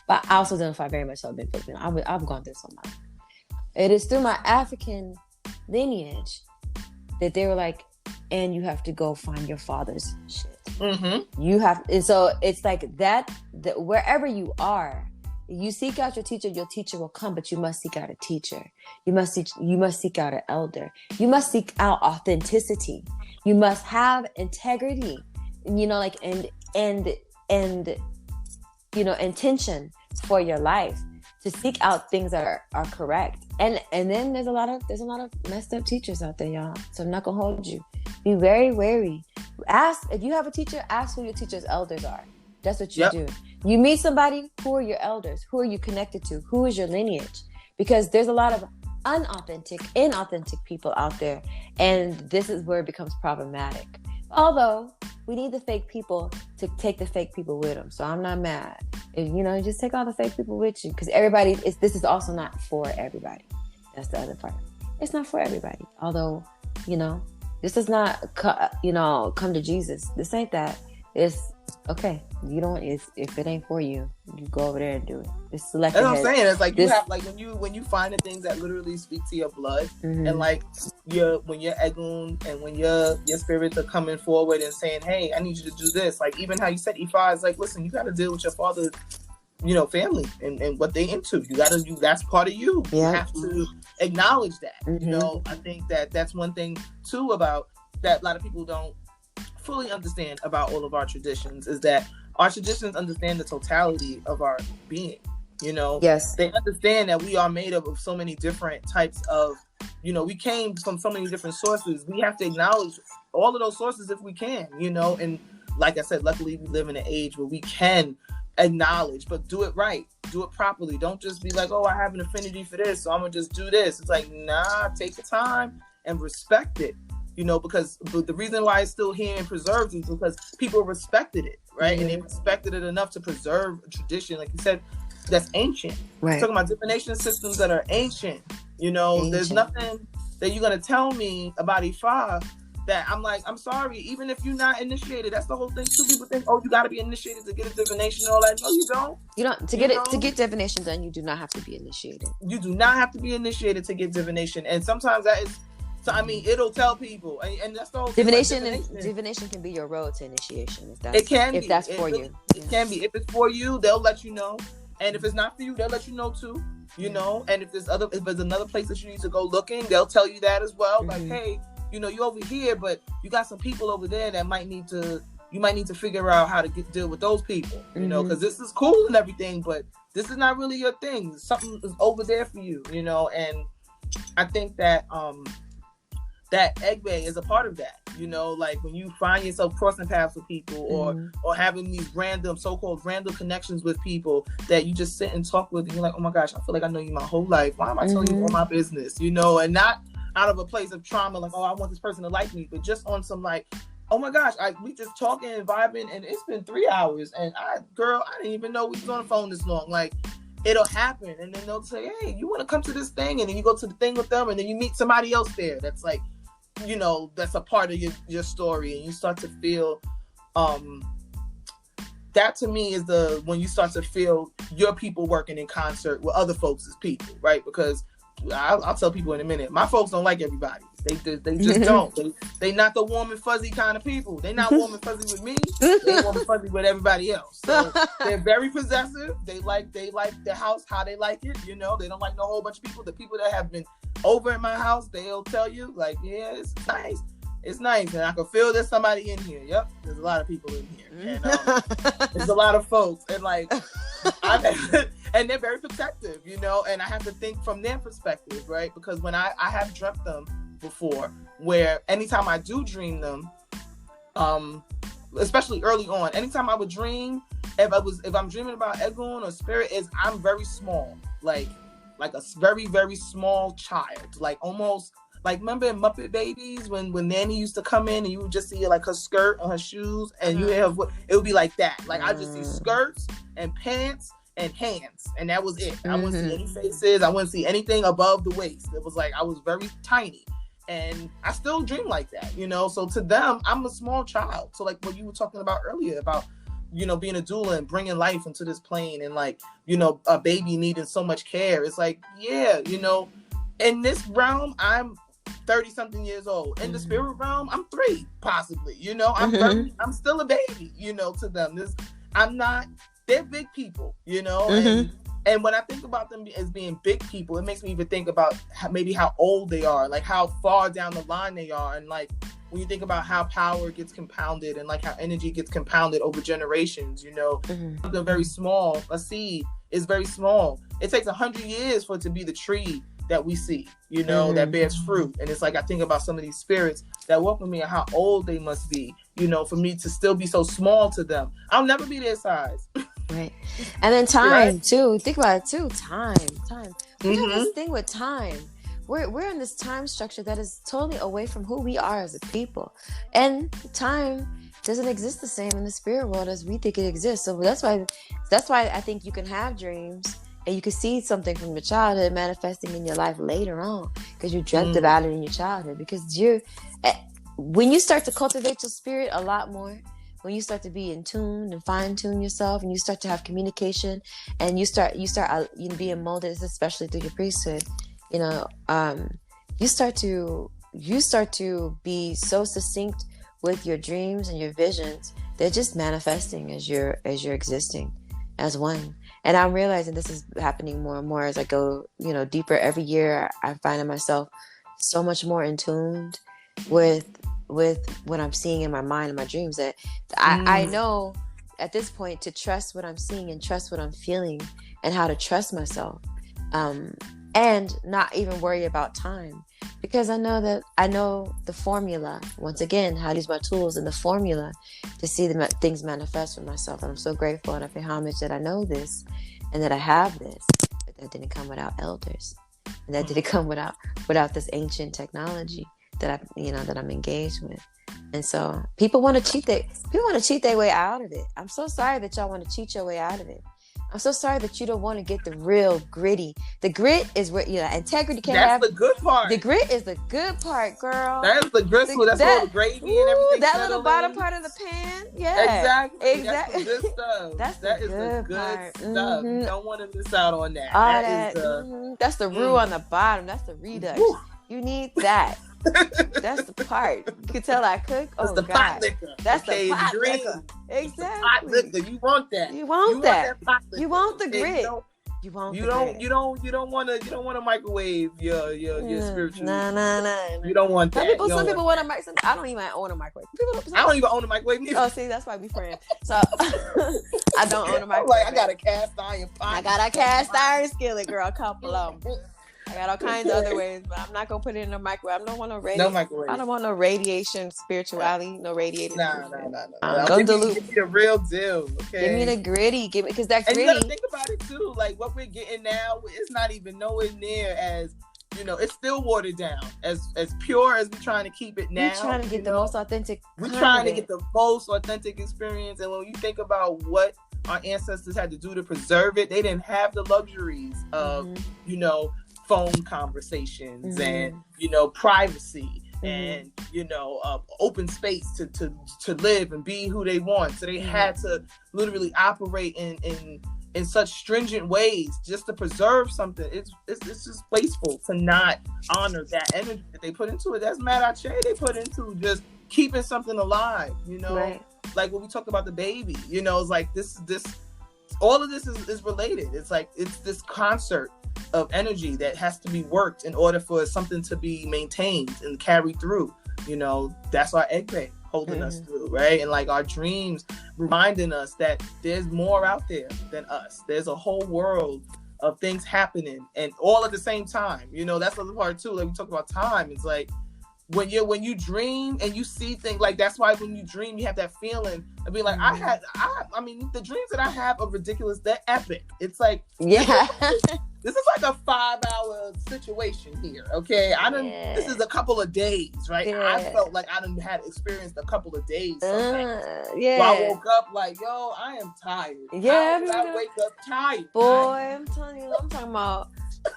but I also identify very much so being Filipino. I've gone through so much. It is through my African lineage that they were like, and you have to go find your father's shit. You have, and so it's like that wherever you are, you seek out your teacher will come, but you must seek out a teacher. You must seek out an elder. You must seek out authenticity. You must have integrity, and intention for your life, to seek out things that are correct. And then there's a lot of messed up teachers out there, y'all. So I'm not gonna hold you. Be very wary. Ask, if you have a teacher, ask who your teacher's elders are. That's what you do. You meet somebody, who are your elders? Who are you connected to? Who is your lineage? Because there's a lot of inauthentic people out there, and this is where it becomes problematic. Although we need the fake people to take the fake people with them. So I'm not mad. If, just take all the fake people with you, because this is also not for everybody. That's the other part. It's not for everybody. Although, this is not, come to Jesus. This ain't that. It's okay. If it ain't for you, you go over there and do it. It's selective. That's what I'm saying. It's like you have, when you find the things that literally speak to your blood, and when you're Egun, and when your spirits are coming forward and saying, hey, I need you to do this. Like, even how you said Ifa is like, listen, you got to deal with your father's, family and what they into. That's part of you. Yeah. You have to acknowledge that. I think that's one thing too about that a lot of people don't fully understand about all of our traditions, is that our traditions understand the totality of our being. Yes, they understand that we are made up of so many different types of, we came from so many different sources. We have to acknowledge all of those sources if we can, and like I said, luckily we live in an age where we can acknowledge, but do it right, do it properly. Don't just be like, oh, I have an affinity for this, so I'm gonna just do this. It's like, nah, take the time and respect it. Because the reason why it's still here and preserved is because people respected it, right? And they respected it enough to preserve a tradition, like you said, that's ancient. Right. We're talking about divination systems that are ancient. There's nothing that you're gonna tell me about Ifa that I'm like, I'm sorry, even if you're not initiated. That's the whole thing. Two people think, oh, you got to be initiated to get a divination and all that. No, you don't. You don't. To get divination done, you do not have to be initiated. You do not have to be initiated to get divination. And sometimes that is So I mean, it'll tell people, and that's the whole thing. Divination can be your road to initiation. It can be. If that's for you. It can be. If it's for you, they'll let you know. And if it's not for you, they'll let you know too. You know. And if there's another place that you need to go looking, they'll tell you that as well. Like, hey, you know, you over here, but you got some people over there that you might need to figure out how to deal with those people. You know, because this is cool and everything, but this is not really your thing. Something is over there for you. You know, and I think that that egbe is a part of that, you know, like when you find yourself crossing paths with people or having these so-called random connections with people that you just sit and talk with, and you're like, oh my gosh, I feel like I know you my whole life. Why am I telling you all my business? You know, and not out of a place of trauma, like, oh, I want this person to like me, but just on some like, oh my gosh, we just talking and vibing, and it's been 3 hours, and I didn't even know we was on the phone this long. Like, it'll happen, and then they'll say, hey, you want to come to this thing, and then you go to the thing with them, and then you meet somebody else there that's like, you know, that's a part of your story, and you start to feel that to me is when you start to feel your people working in concert with other folks' people, right? Because I'll tell people in a minute, my folks don't like everybody. They just don't. They not the warm and fuzzy kind of people. They not warm and fuzzy with me. They warm and fuzzy with everybody else. So they're very possessive. They like the house how they like it. You know, they don't like no whole bunch of people. The people that have been over in my house, they'll tell you like, yeah, it's nice. It's nice, and I can feel there's somebody in here. Yep, there's a lot of people in here, and there's a lot of folks, and like, and they're very protective, you know. And I have to think from their perspective, right? Because when I have dreamt them before, where anytime I do dream them, especially early on, anytime I would dream, if I'm dreaming about Egun or spirit, I'm very small, like a very, very small child, like almost. Like, remember in Muppet Babies when Nanny used to come in and you would just see like her skirt or her shoes, and it would be like that. Like, I just see skirts and pants and hands, and that was it. I wouldn't see any faces. I wouldn't see anything above the waist. It was like I was very tiny, and I still dream like that, you know. So to them, I'm a small child. So like what you were talking about earlier about, you know, being a doula and bringing life into this plane, and like, you know, a baby needing so much care. It's like, yeah, you know, in this realm, I'm 30 something years old. In the spirit realm, I'm 3 possibly, you know. I'm still a baby, you know, to them. They're big people, you know. And when I think about them as being big people, it makes me even think about maybe how old they are, like how far down the line they are. And like when you think about how power gets compounded and like how energy gets compounded over generations, you know, something very small, a seed is very small. It takes 100 years for it to be the tree that we see, you know, that bears fruit. And it's like, I think about some of these spirits that walk with me and how old they must be, you know, for me to still be so small to them. I'll never be their size. Right. And then time too. Think about it too. Time. We have this thing with time. We're in this time structure that is totally away from who we are as a people. And time doesn't exist the same in the spirit world as we think it exists. So that's why I think you can have dreams and you can see something from your childhood manifesting in your life later on because you dreamt about it in your childhood. Because when you start to cultivate your spirit a lot more, when you start to be in tune and fine tune yourself, and you start to have communication, and you start being molded, especially through your priesthood, you know, you start to be so succinct with your dreams and your visions. They're just manifesting as you're existing as one. And I'm realizing this is happening more and more as I go, you know, deeper every year. I find myself so much more in tune with what I'm seeing in my mind and my dreams, that I know at this point to trust what I'm seeing and trust what I'm feeling and how to trust myself, and not even worry about time, because I know the formula. Once again, how to use my tools and the formula to see the things manifest for myself. And I'm so grateful and I pay homage that I know this and that I have this, but that didn't come without elders, and that didn't come without this ancient technology that I'm engaged with. And so people want to cheat their way out of it. I'm so sorry that y'all want to cheat your way out of it. I'm so sorry that you don't want to get the real gritty. The grit is where, you know, integrity can't have. That's the good part. The grit is the good part, girl. That's the gristle. That's all the gravy and everything. That little bottom part of the pan. Yeah. Exactly. That's the good stuff. That is the good stuff. You don't want to miss out on that. That's the roux on the bottom. That's the redux. You need that. That's the part. You can tell I cook. That's oh the God. pot liquor. That's the pot dream. liquor. Exactly. Pot liquor. You want that. You want that. Pot liquor. You want the grit. You don't want to microwave your spiritual. No. You don't want that. Some people want a microwave. I don't even own a microwave. I don't even own a microwave either. Oh, see, that's why we friends. So I don't own a microwave. Like, I got a cast iron pot. I got a cast iron skillet, girl. A couple of them. I got all kinds of other ways, but I'm not gonna put it in a microwave. I don't want no microwave. I don't want no radiation, spirituality, no radiated. No. Don't dilute. Give me the real deal, okay? Give me the gritty. Because that gritty. And you gotta think about it too. Like what we're getting now, it's not even nowhere near as, it's still watered down. As pure as we're trying to keep it now. We're trying to get the most authentic. We're trying to get the most authentic experience. And when you think about what our ancestors had to do to preserve it, they didn't have the luxuries of, phone conversations and privacy and open space to live and be who they want. So they had to literally operate in such stringent ways just to preserve something. It's just wasteful to not honor that energy that they put into it. That's mad they put into just keeping something alive. Right. Like when we talk about the baby, it's like this all of this is related. It's like it's this concert of energy that has to be worked in order for something to be maintained and carried through. That's our egbe holding us through, right? And like our dreams reminding us that there's more out there than us. There's a whole world of things happening and all at the same time. That's the other part too. Like we talk about time. It's like when you dream and you see things, like that's why when you dream you have that feeling of being like, I mean the dreams that I have are ridiculous. They're epic. It's like, this is like a 5-hour situation here, okay? This is a couple of days, right? Yeah. I felt like I done had experienced a couple of days. So I woke up like, yo, I am tired. Yeah, I wake up tired. Boy, I'm telling you, I'm talking about.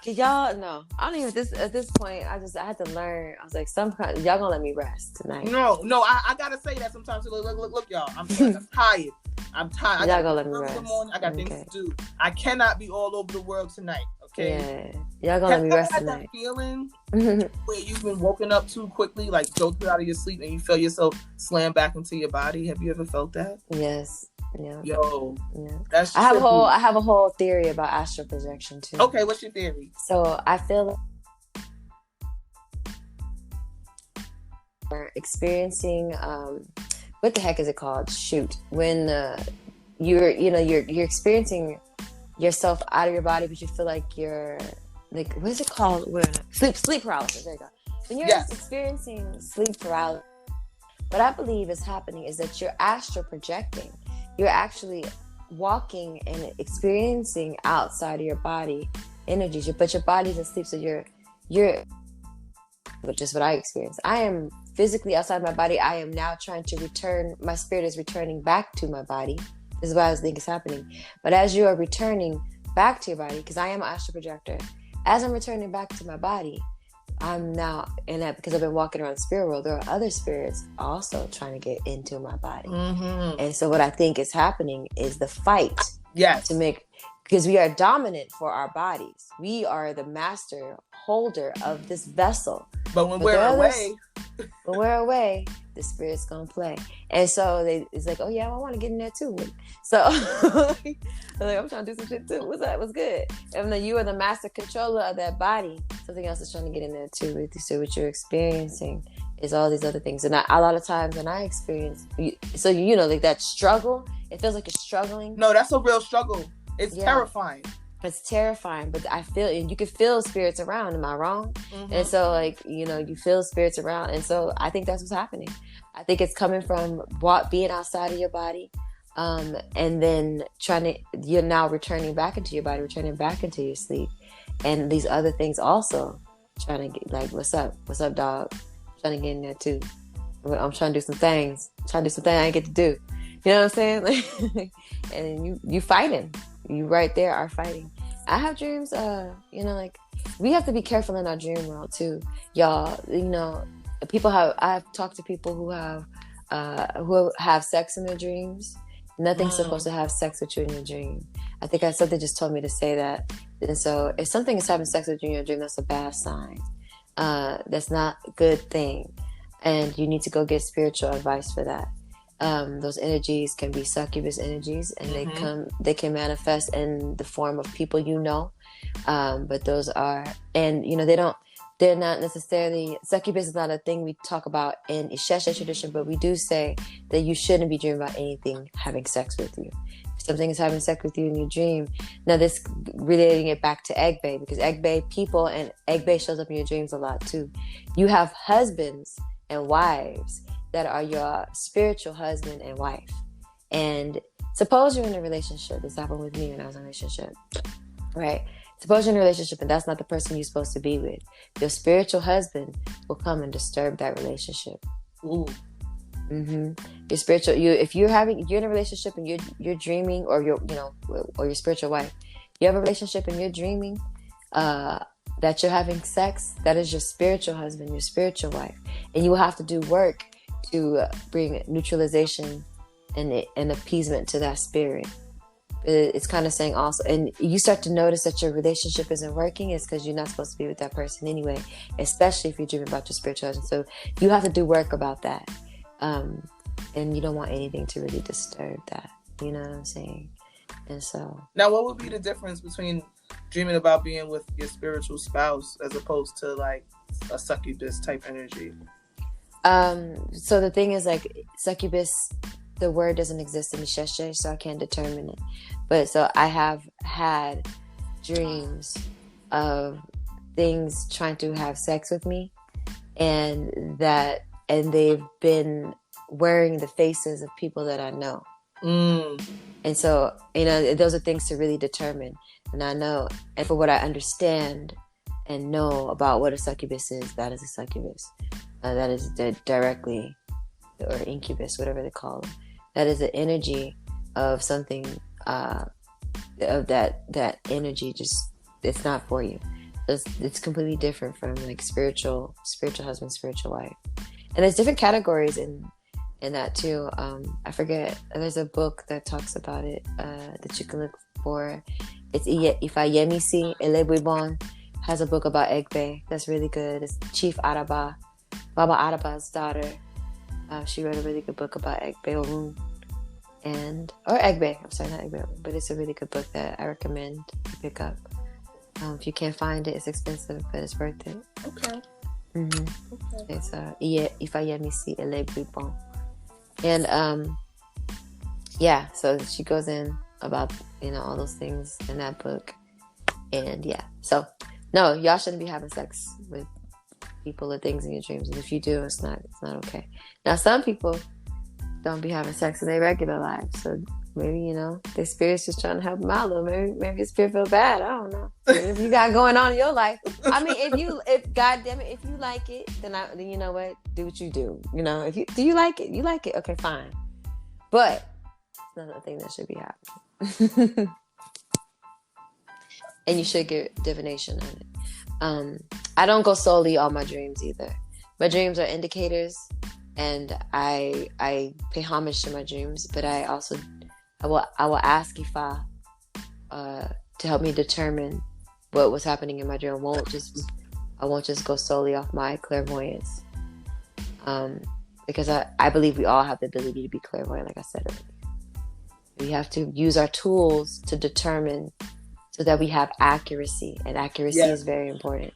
Y'all know, I don't even at this point. I had to learn. I was like, y'all gonna let me rest tonight? No, I gotta say that sometimes. Look, y'all, I'm tired. I'm tired. Y'all gonna let me rest? I got things to do. I cannot be all over the world tonight. Okay. Yeah, y'all gonna let me rest tonight. That feeling where you've been woken up too quickly, like jolted out of your sleep, and you feel yourself slam back into your body. Have you ever felt that? Yes. Yeah. Yo. Yeah. That's I have a whole theory about astral projection too. Okay, what's your theory? So I feel like we're experiencing what the heck is it called? Shoot. When you're experiencing yourself out of your body, but you feel like you're like, what is it called? Sleep paralysis. There you go. When you're experiencing sleep paralysis, what I believe is happening is that you're astral projecting. You're actually walking and experiencing outside of your body energies, but your body's asleep. So you're, which is what I experienced. I am physically outside my body. I am now trying to return. My spirit is returning back to my body. This is what I think is happening. But as you are returning back to your body, because I am an astral projector, as I'm returning back to my body, I'm now in that, because I've been walking around the spirit world, there are other spirits also trying to get into my body. And so what I think is happening is the fight to make, because we are dominant for our bodies. We are the master holder of this vessel. But when we're away, the spirit's gonna play. And so it's like, oh yeah, I want to get in there too. So I'm trying to do some shit too. What's up? What's good? And then you are the master controller of that body. Something else is trying to get in there too. So what you're experiencing is all these other things. And a lot of times when I experience, so like that struggle, it feels like you're struggling. No, that's a real struggle. It's terrifying. It's terrifying, but I feel, and you can feel spirits around. Am I wrong? And so, you feel spirits around, and so I think that's what's happening. I think it's coming from being outside of your body, and then you're now returning back into your body, returning back into your sleep, and these other things also trying to get, like, what's up, dog? I'm trying to get in there too. I'm trying to do some things. I ain't get to do. You know what I'm saying? And you fighting. You right there are fighting. I have dreams, we have to be careful in our dream world too. Y'all, I've talked to people who have sex in their dreams. Nothing's supposed to have sex with you in your dream. I think something just told me to say that. And so if something is having sex with you in your dream, that's a bad sign. That's not a good thing. And you need to go get spiritual advice for that. Those energies can be succubus energies, and they can manifest in the form of people but those are, and they're not necessarily, succubus is not a thing we talk about in Isheshe tradition, but we do say that you shouldn't be dreaming about anything having sex with you. If something is having sex with you in your dream, now this relating it back to egbe, because egbe people, and egbe shows up in your dreams a lot too. You have husbands and wives that are your spiritual husband and wife. And suppose you're in a relationship. This happened with me when I was in a relationship, right? Suppose you're in a relationship and that's not the person you're supposed to be with. Your spiritual husband will come and disturb that relationship. Ooh. Your spiritual, if you're in a relationship and you're dreaming, or or your spiritual wife, you have a relationship and you're dreaming, that you're having sex, that is your spiritual husband, your spiritual wife. And you will have to do work to bring neutralization and appeasement to that spirit. It's kind of saying also, and you start to notice that your relationship isn't working, it's because you're not supposed to be with that person anyway, especially if you're dreaming about your spiritual husband. So you have to do work about that. And you don't want anything to really disturb that. You know what I'm saying? And so... Now, what would be the difference between dreaming about being with your spiritual spouse as opposed to like a succubus type energy? So the thing is, like, succubus, the word doesn't exist in the Sheshe, so I can't determine it. But so I have had dreams of things trying to have sex with me, and they've been wearing the faces of people that I know. And so, those are things to really determine. And I know, and for what I understand and know about what a succubus is, that is a succubus. That is directly, or incubus, whatever they call it. That is the energy of something, of that energy. Just, it's not for you. It's completely different from like spiritual husband, spiritual wife. And there's different categories in that too. I forget. There's a book that talks about it that you can look for. It's Ifayemisi Elebwibon has a book about egbe that's really good. It's Chief Araba, Baba Araba's daughter. She wrote a really good book about egbe Orun, or egbe. I'm sorry, not egbe, but it's a really good book that I recommend you pick up. If you can't find it, it's expensive, but it's worth it. Okay. Okay. It's Ifayemisi Elebwibon. And so she goes in about all those things in that book. And so no, y'all shouldn't be having sex with people or things in your dreams, and if you do, it's not okay. Now some people don't be having sex in their regular lives, so maybe their spirit's just trying to help them out a little. Maybe your spirit feel bad, I don't know. If you got going on in your life, I mean, if God damn it, if you like it, then you know what, do what you do. If you like it, okay, fine, but it's not a thing that should be happening. And you should get divination on it. I don't go solely on my dreams either. My dreams are indicators, and I pay homage to my dreams, but I will ask Ifa to help me determine what was happening in my dream. I won't just go solely off my clairvoyance, because I believe we all have the ability to be clairvoyant, like I said earlier. We have to use our tools to determine, so that we have accuracy, and accuracy is very important.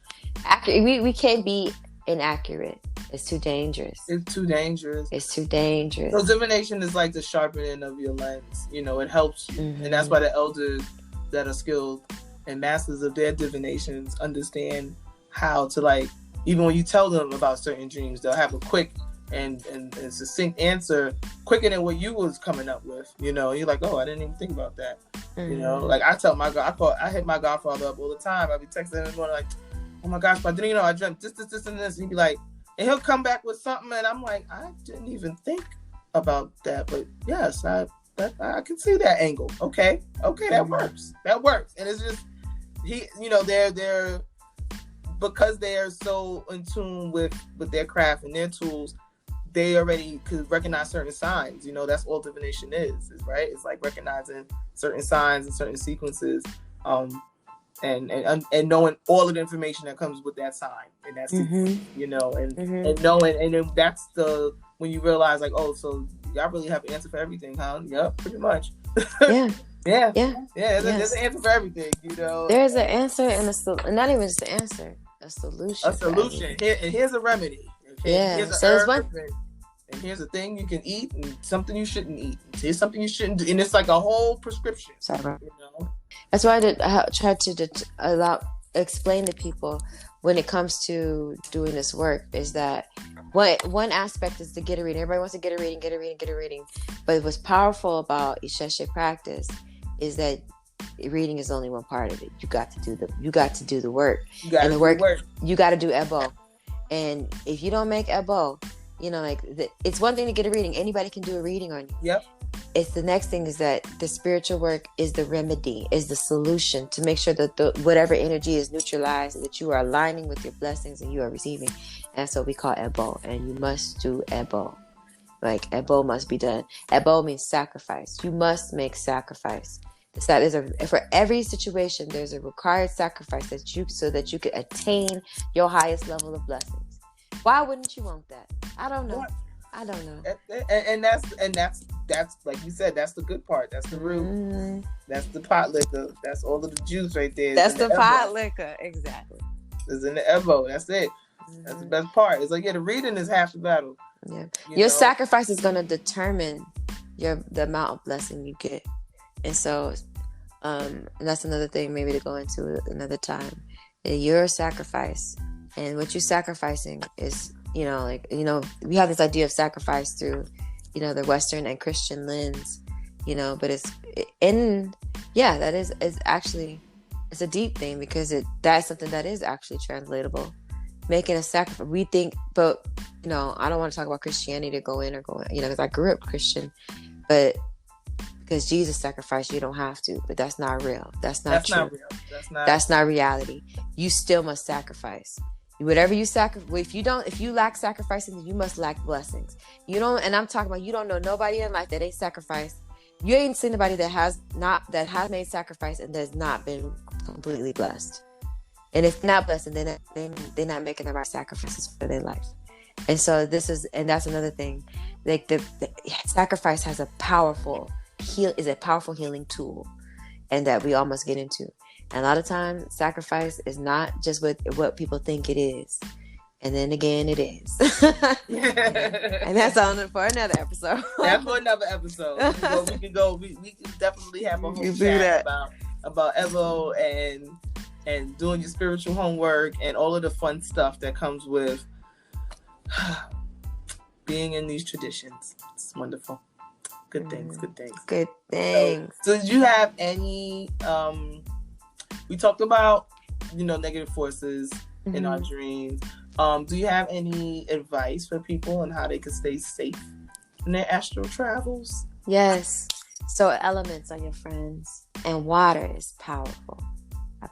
We can't be inaccurate. It's too dangerous. It's too dangerous. So divination is like the sharpening of your lens. It helps you. And that's why the elders that are skilled and masters of their divinations understand how to, even when you tell them about certain dreams, they'll have a quick and succinct answer, quicker than what you was coming up with. You're like, oh, I didn't even think about that. I tell I hit my godfather up all the time. I'd be texting him in the morning like, oh my gosh, but I dreamt this, and this. And he'd be like, and he'll come back with something, and I'm like, I didn't even think about that, but yes, I can see that angle. Okay, that works. And it's just they're because they are so in tune with their craft and their tools. They already could recognize certain signs. That's all divination is right? It's like recognizing certain signs and certain sequences. and knowing all of the information that comes with that sign and that's you know, and knowing, and then that's the when you realize like, oh, so y'all really have an answer for everything, huh? Yep, pretty much. There's an answer for everything, you know. There's an answer and not even just an answer, a solution. Here's a remedy. Okay? Here's a herb, and here's a thing you can eat and something you shouldn't eat. Here's something you shouldn't do, and it's like a whole prescription. Sorry. You know? That's why I tried to explain to people when it comes to doing this work is that one aspect is to get a reading. Everybody wants to get a reading. But what's powerful about Isheshe practice is that reading is only one part of it. You got to do the work. You got to do Ebo. And if you don't make Ebo, you know, like it's one thing to get a reading. Anybody can do a reading on you. Yep. It's the next thing is that the spiritual work is the remedy, is the solution to make sure that whatever energy is neutralized, that you are aligning with your blessings and you are receiving. And that's what we call Ebo. And you must do Ebo. Like Ebo must be done. Ebo means sacrifice. You must make sacrifice. For every situation, there's a required sacrifice so that you can attain your highest level of blessings. Why wouldn't you want that? I don't know. And that's like you said, that's the good part. That's the root. That's the pot liquor. That's all of the juice right there. That's the pot liquor, exactly. It's in the Evo. That's it. That's the best part. It's like the reading is half the battle. Yeah, your sacrifice is going to determine the amount of blessing you get, and so and that's another thing maybe to go into another time. Your sacrifice and what you're sacrificing is. We have this idea of sacrifice through, the Western and Christian lens, but it's a deep thing because that's something that is actually translatable. Making a sacrifice, we think, but, I don't want to talk about Christianity to go in, because I grew up Christian, but because Jesus sacrificed, you don't have to, but that's not real. That's not true. That's not reality. You still must sacrifice. Whatever you sacrifice, if you lack sacrificing, then you must lack blessings. And I'm talking about you don't know nobody in life that ain't sacrificed. You ain't seen anybody that has made sacrifice and has not been completely blessed. And if not blessed, then they're not making the right sacrifices for their life. And so that's another thing. Like the sacrifice has a powerful healing tool, and that we all must get into. And a lot of times, sacrifice is not just what people think it is. And then again, it is. And that's for another episode. That's for another episode. We can go. We can definitely have a whole chat about Evo and doing your spiritual homework and all of the fun stuff that comes with being in these traditions. It's wonderful. Good things. So did you have any... we talked about, negative forces in our dreams. Do you have any advice for people on how they can stay safe in their astral travels? Yes. So elements are your friends, and water is powerful. I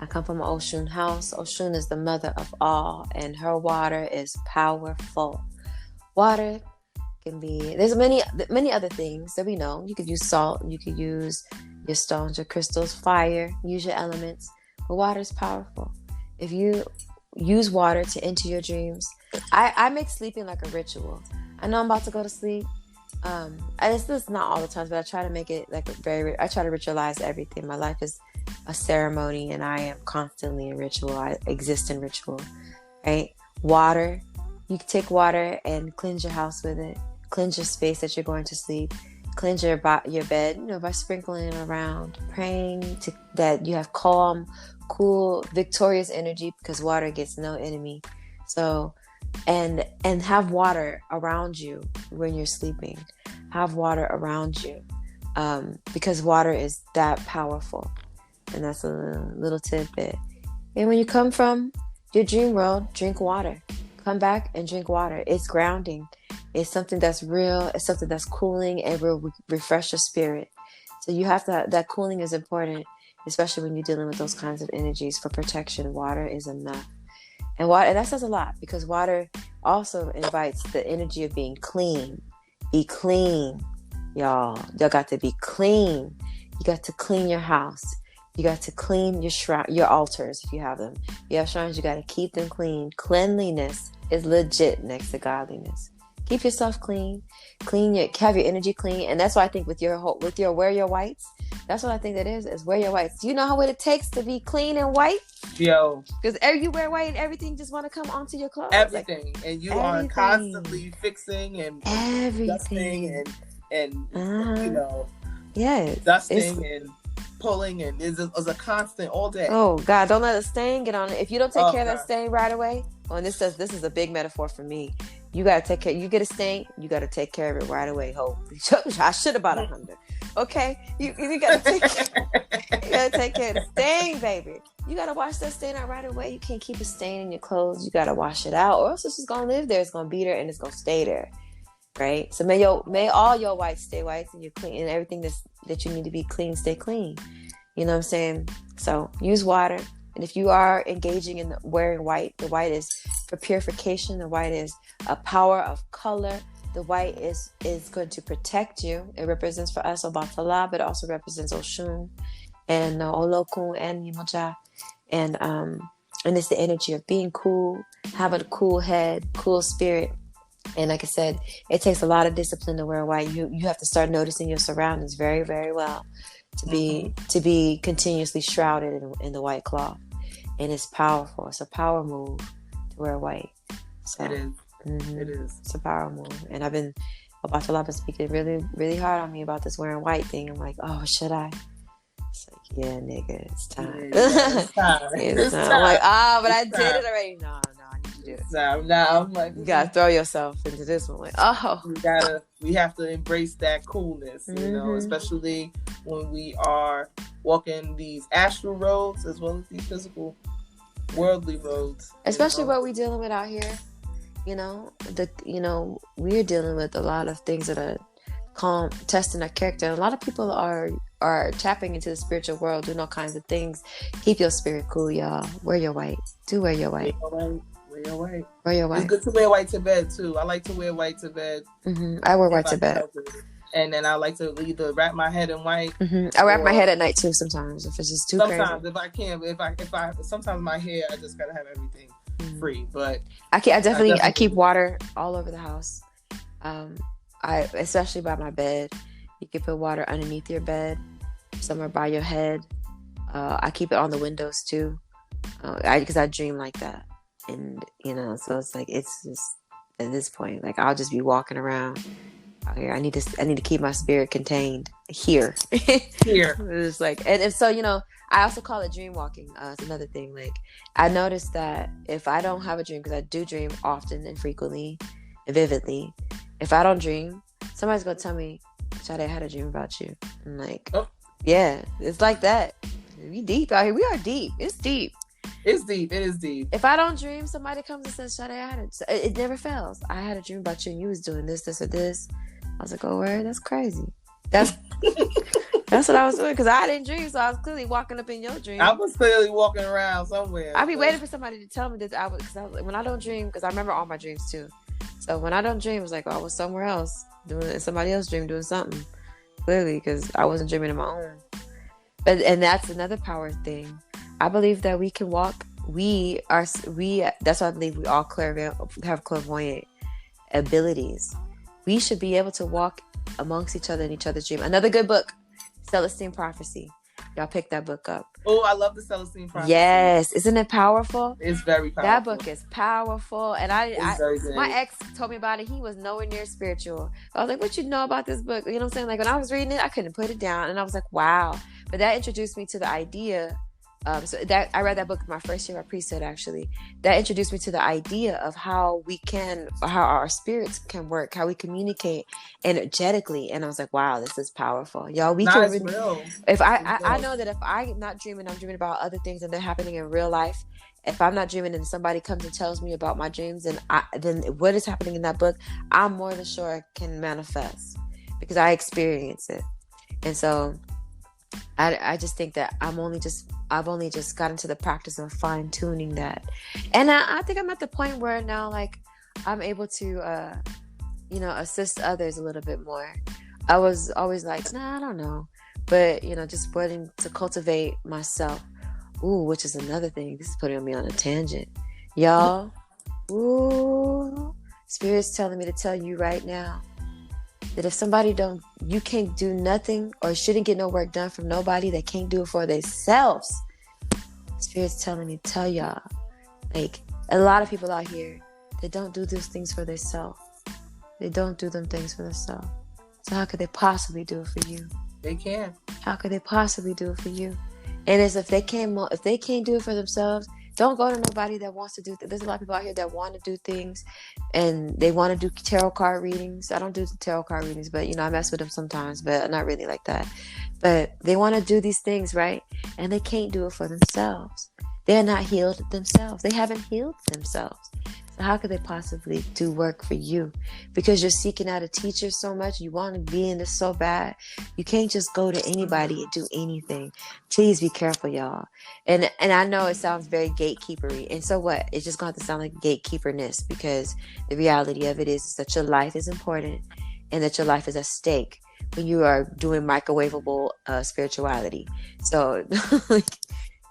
come from an Oshun house. Oshun is the mother of all, and her water is powerful. Water can be... There's many other things that we know. You could use salt. You could use your stones, your crystals, fire, use your elements. But water is powerful. If you use water to enter your dreams, I make sleeping like a ritual. I know I'm about to go to sleep. This is not all the time, but I try to make it like I try to ritualize everything. My life is a ceremony, and I am constantly in ritual. I exist in ritual, right? Water. You can take water and cleanse your house with it. Cleanse your space that you're going to sleep. Cleanse your bed, by sprinkling it around, praying that you have calm, cool, victorious energy, because water gets no enemy. So, and have water around you when you're sleeping. Have water around you, because water is that powerful. And that's a little tidbit. And when you come from your dream world, drink water. Come back and drink water. It's grounding. It's something that's real. It's something that's cooling and will refresh your spirit. So you have that cooling is important, especially when you're dealing with those kinds of energies. For protection, water is enough. And that says a lot, because water also invites the energy of being clean. Be clean, y'all. Y'all got to be clean. You got to clean your house. You got to clean your shrine, your altars if you have them. You have shrines, you got to keep them clean. Cleanliness is legit next to godliness. Keep yourself clean. Have your energy clean. And that's why I think with your wear your whites, that's what I think that is wear your whites. Do you know what it takes to be clean and white? Yo. Because you wear white and everything just want to come onto your clothes. Everything. Like, and you are constantly fixing and everything. Dusting and yes. Dusting and pulling, and it's a constant all day. Oh God, don't let a stain get on it. If you don't take care of that stain right away, and this is a big metaphor for me. You gotta take care. You get a stain, you gotta take care of it right away. Hope I should have bought 100. Okay, you gotta take care of the stain, baby. You gotta wash that stain out right away. You can't keep a stain in your clothes. You gotta wash it out, or else it's just gonna live there. It's gonna be there, and it's gonna stay there. Right. So may all your whites stay whites, and you're clean, and everything that you need to be clean stay clean. You know what I'm saying? So use water. And if you are engaging in wearing white, the white is for purification. The white is a power of color. The white is going to protect you. It represents for us Obatala, but it also represents Oshun and Olokun and Yimoja. And it's the energy of being cool, having a cool head, cool spirit. And like I said, it takes a lot of discipline to wear white. You have to start noticing your surroundings very, very well to be continuously shrouded in the white cloth. And it's powerful. It's a power move to wear white. So, it is. Mm-hmm. It is. It's a power move. And Obatala been speaking really, really hard on me about this wearing white thing. I'm like, oh, should I? It's like, yeah, nigga, it's time. Yeah, it's time. It's time. I'm like, but I did it already. No, I need to do it. Now I'm like, you gotta throw yourself into this one. Like, we have to embrace that coolness, especially when we are walking these astral roads as well as these physical, worldly roads. Especially what we're dealing with out here. We're dealing with a lot of things that are testing our character. A lot of people are tapping into the spiritual world, doing all kinds of things. Keep your spirit cool, y'all. Wear your white. Do wear your white. Wear your white. Wear your white. It's good to wear white to bed too. I like to wear white to bed. Mm-hmm. I wear white to bed. And then I like to either wrap my head in white. Mm-hmm. I wrap my head at night too sometimes if it's just too crazy. Sometimes if I can, if I sometimes my hair, I just gotta have everything free. But I keep water all over the house. Especially by my bed. You can put water underneath your bed, somewhere by your head. I keep it on the windows too, because I dream like that, and so it's like it's just at this point, like I'll just be walking around out here. I need to keep my spirit contained here. It's like, and so I also call it dream walking. It's another thing. Like I noticed that if I don't have a dream, because I do dream often and frequently and vividly. If I don't dream, somebody's gonna tell me, Sade, I had a dream about you. I'm like, yeah, it's like that. We deep out here. We are deep. It's deep. It's deep. It is deep. If I don't dream, somebody comes and says, Sade, I had it never fails. I had a dream about you and you was doing this, or this. I was like, oh, word, that's crazy. That's what I was doing, because I didn't dream, so I was clearly walking up in your dream. I was clearly walking around somewhere. I'd be waiting for somebody to tell me that because I was like, when I don't dream, because I remember all my dreams too. So when I don't dream, it's like, I was somewhere else doing somebody else's dream, doing something. Clearly, because I wasn't dreaming in my own. And that's another power thing. I believe that we can walk. That's why I believe we all have clairvoyant abilities. We should be able to walk amongst each other in each other's dream. Another good book, Celestine Prophecy. Y'all pick that book up. Oh, I love the Celestine Prophecy. Yes, isn't it powerful? It's very powerful. That book is powerful, and my ex told me about it. He was nowhere near spiritual. I was like, "What you know about this book?" You know what I'm saying? Like when I was reading it, I couldn't put it down, and I was like, "Wow!" But that introduced me to the idea. So that I read that book in my first year of priesthood. Actually, that introduced me to the idea of how our spirits can work, how we communicate energetically. And I was like, "Wow, this is powerful, y'all." We can really, real. If I know that if I'm not dreaming, I'm dreaming about other things and they're happening in real life. If I'm not dreaming and somebody comes and tells me about my dreams, and then what is happening in that book, I'm more than sure it can manifest because I experience it. And so I just think that I've only just gotten to the practice of fine tuning that, and I think I'm at the point where now, like, I'm able to, assist others a little bit more. I was always like, nah, I don't know, But, just wanting to cultivate myself. Ooh, which is another thing. This is putting me on a tangent. Y'all, Spirit's telling me to tell you right now that if you can't do nothing or shouldn't get no work done from nobody that can't do it for themselves. Spirit's telling me to tell y'all, like, a lot of people out here, they don't do those things for themselves. They don't do them things for themselves. So how could they possibly do it for you? They can. How could they possibly do it for you? And as if they can't do it for themselves, don't go to nobody that wants to do. There's a lot of people out here that want to do things, and they want to do tarot card readings. I don't do tarot card readings, but I mess with them sometimes, but not really like that. But they want to do these things, right? And they can't do it for themselves. They're not healed themselves. They haven't healed themselves. So how could they possibly do work for you? Because you're seeking out a teacher so much. You want to be in this so bad. You can't just go to anybody and do anything. Please be careful, y'all. And I know it sounds very gatekeepery. And so what? It's just going to have to sound like gatekeeperness, because the reality of it is that your life is important and that your life is at stake when you are doing microwavable spirituality. So...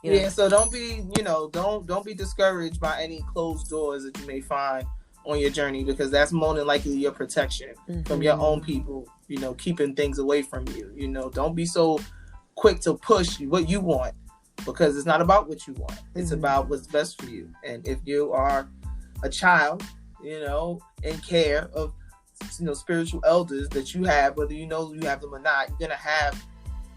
Yeah, so don't be, don't be discouraged by any closed doors that you may find on your journey, because that's more than likely your protection from your own people, keeping things away from you. Don't be so quick to push what you want, because it's not about what you want. It's about what's best for you. And if you are a child, in care of, spiritual elders that you have, whether you have them or not, you're going to have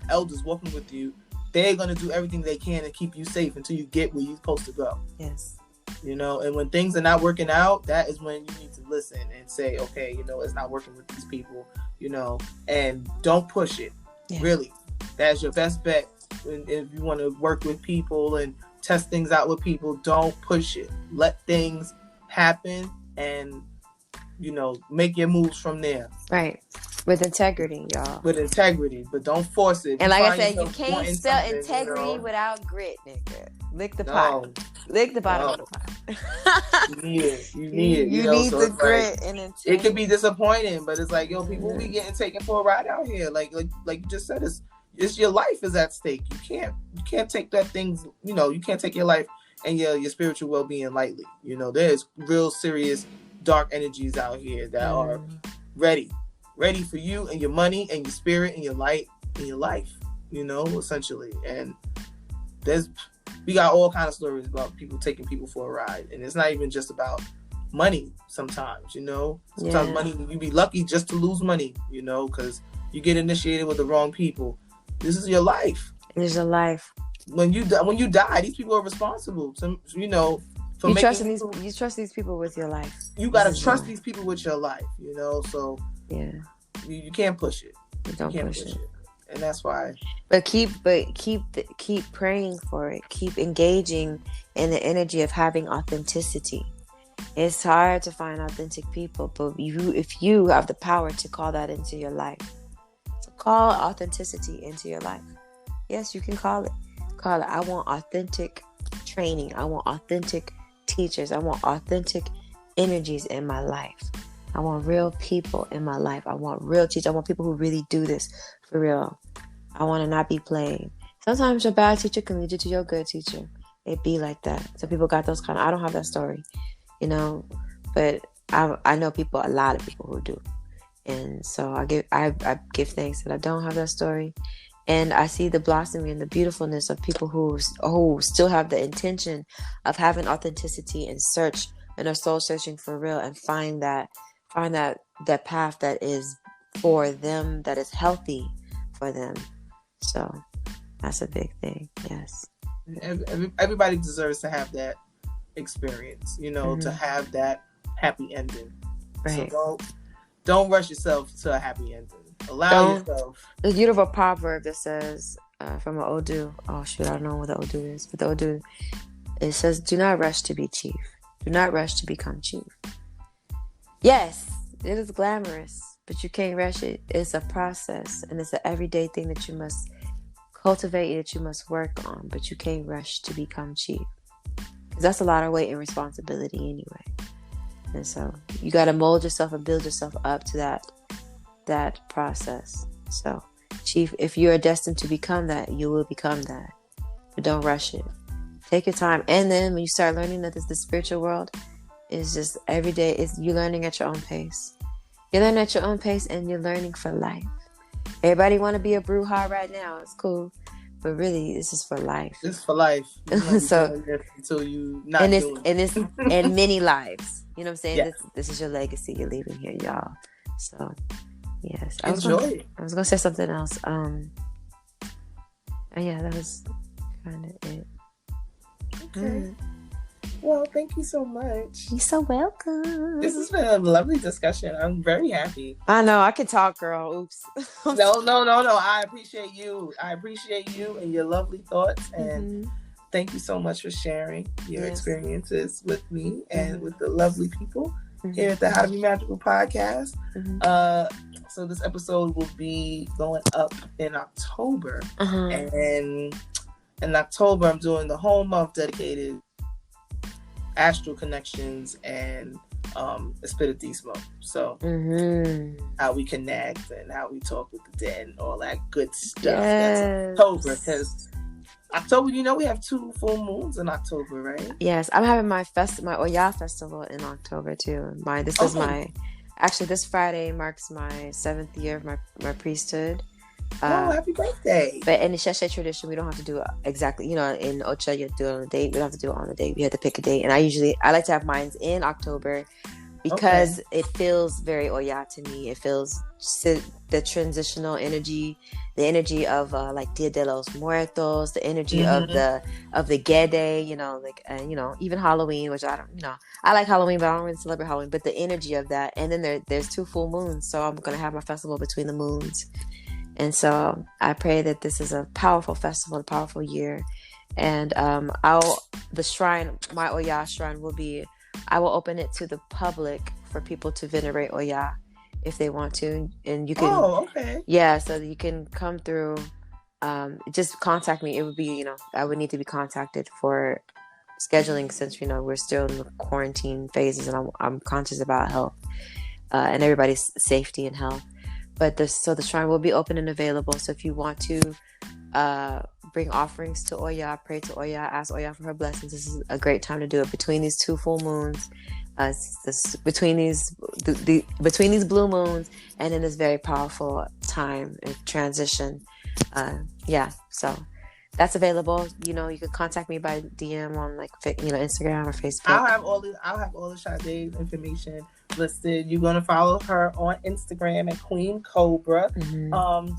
elders walking with you. They're going to do everything they can to keep you safe until you get where you're supposed to go. Yes. And when things are not working out, that is when you need to listen and say, okay, it's not working with these people, and don't push it. Yeah. Really. That's your best bet. If you want to work with people and test things out with people, don't push it. Let things happen and, make your moves from there. Right. With integrity, y'all. With integrity, but don't force it. And like I said, you can't spell integrity without grit, nigga. Lick the pot. Lick the bottom of the pot. You need it. You need the grit and integrity. It could be disappointing, but it's like, people be getting taken for a ride out here. Like you just said, it's your life is at stake. You can't take that things. You can't take your life and your spiritual well-being lightly. There's real serious dark energies out here that are ready for you and your money and your spirit and your light and your life, essentially. And we got all kind of stories about people taking people for a ride, and it's not even just about money. Sometimes, sometimes money, you be lucky just to lose money, because you get initiated with the wrong people. This is your life. It is your life. When you die, these people are responsible. You trust these people with your life. You gotta trust these people with your life, so yeah. You can't push it. Don't push it. And that's why. But keep praying for it. Keep engaging in the energy of having authenticity. It's hard to find authentic people, but if you have the power to call that into your life, so call authenticity into your life. Yes, you can call it. I want authentic training. I want authentic teachers. I want authentic energies in my life. I want real people in my life. I want real teachers. I want people who really do this for real. I want to not be playing. Sometimes your bad teacher can lead you to your good teacher. It be like that. Some people got those I don't have that story, but I know a lot of people who do. And so I give thanks that I don't have that story. And I see the blossoming and the beautifulness of people who still have the intention of having authenticity and search and are soul searching for real, and find that path that is for them, that is healthy for them. So that's a big thing. Yes. Everybody deserves to have that experience, to have that happy ending. Right. So don't rush yourself to a happy ending. Allow yourself. There's a beautiful proverb that says, from an Odu. Oh shoot, I don't know what the Odu is, but the Odu, it says, "Do not rush to be chief. Do not rush to become chief." Yes, it is glamorous, but you can't rush it. It's a process, and it's an everyday thing that you must cultivate, that you must work on, but you can't rush to become chief, because that's a lot of weight and responsibility anyway. And so you got to mold yourself and build yourself up to that process. So Chief, if you are destined to become that, you will become that. But don't rush it. Take your time. And then when you start learning that the spiritual world is just every day, you're learning at your own pace. You're learning at your own pace, and you're learning for life. Everybody want to be a bruja right now. It's cool. But really, this is for life. It's for life. So until you not doing it. And many lives. You know what I'm saying? Yeah. This is your legacy you're leaving here, y'all. So yes. Enjoy it. I was gonna say something else. Yeah, that was kind of it. Okay. Well, thank you so much. You're so welcome. This has been a lovely discussion. I'm very happy. I know. I can talk, girl. Oops. No. I appreciate you. I appreciate you and your lovely thoughts. And thank you so much for sharing your experiences with me and with the lovely people here at the How to Be Magical podcast. So this episode will be going up in October. And in October, I'm doing the whole month dedicated astral connections and espiritismo. So how we connect and how we talk with the dead and all that good stuff. That's October, because October, we have 2 full moons in October, right? Yes, I'm having my Oya festival in October too. This Friday marks my 7th year of my priesthood. Happy birthday. But in the Sheshe tradition, we don't have to do it exactly. In Ocha, you do it on a date. We don't have to do it on a date. We have to pick a date. And I like to have mine in October because it feels very Oya to me. It feels the transitional energy, the energy of like Dia de los Muertos, the energy of the Gede, even Halloween, which I like Halloween, but I don't really celebrate Halloween. But the energy of that, and then there's 2 full moons, so I'm gonna have my festival between the moons. And so I pray that this is a powerful festival, a powerful year. And the shrine, my Oya shrine I will open it to the public for people to venerate Oya if they want to. And you can, so you can come through, just contact me. It would be, I would need to be contacted for scheduling since, we're still in the quarantine phases and I'm conscious about health and everybody's safety and health. But the shrine will be open and available. So if you want to bring offerings to Oya, pray to Oya, ask Oya for her blessings, this is a great time to do it. Between these 2 full moons, between these blue moons, and in this very powerful time of transition. So that's available. You can contact me by DM on Instagram or Facebook. I'll have all the Sade's information listed. You're gonna follow her on Instagram at Queen Cobra.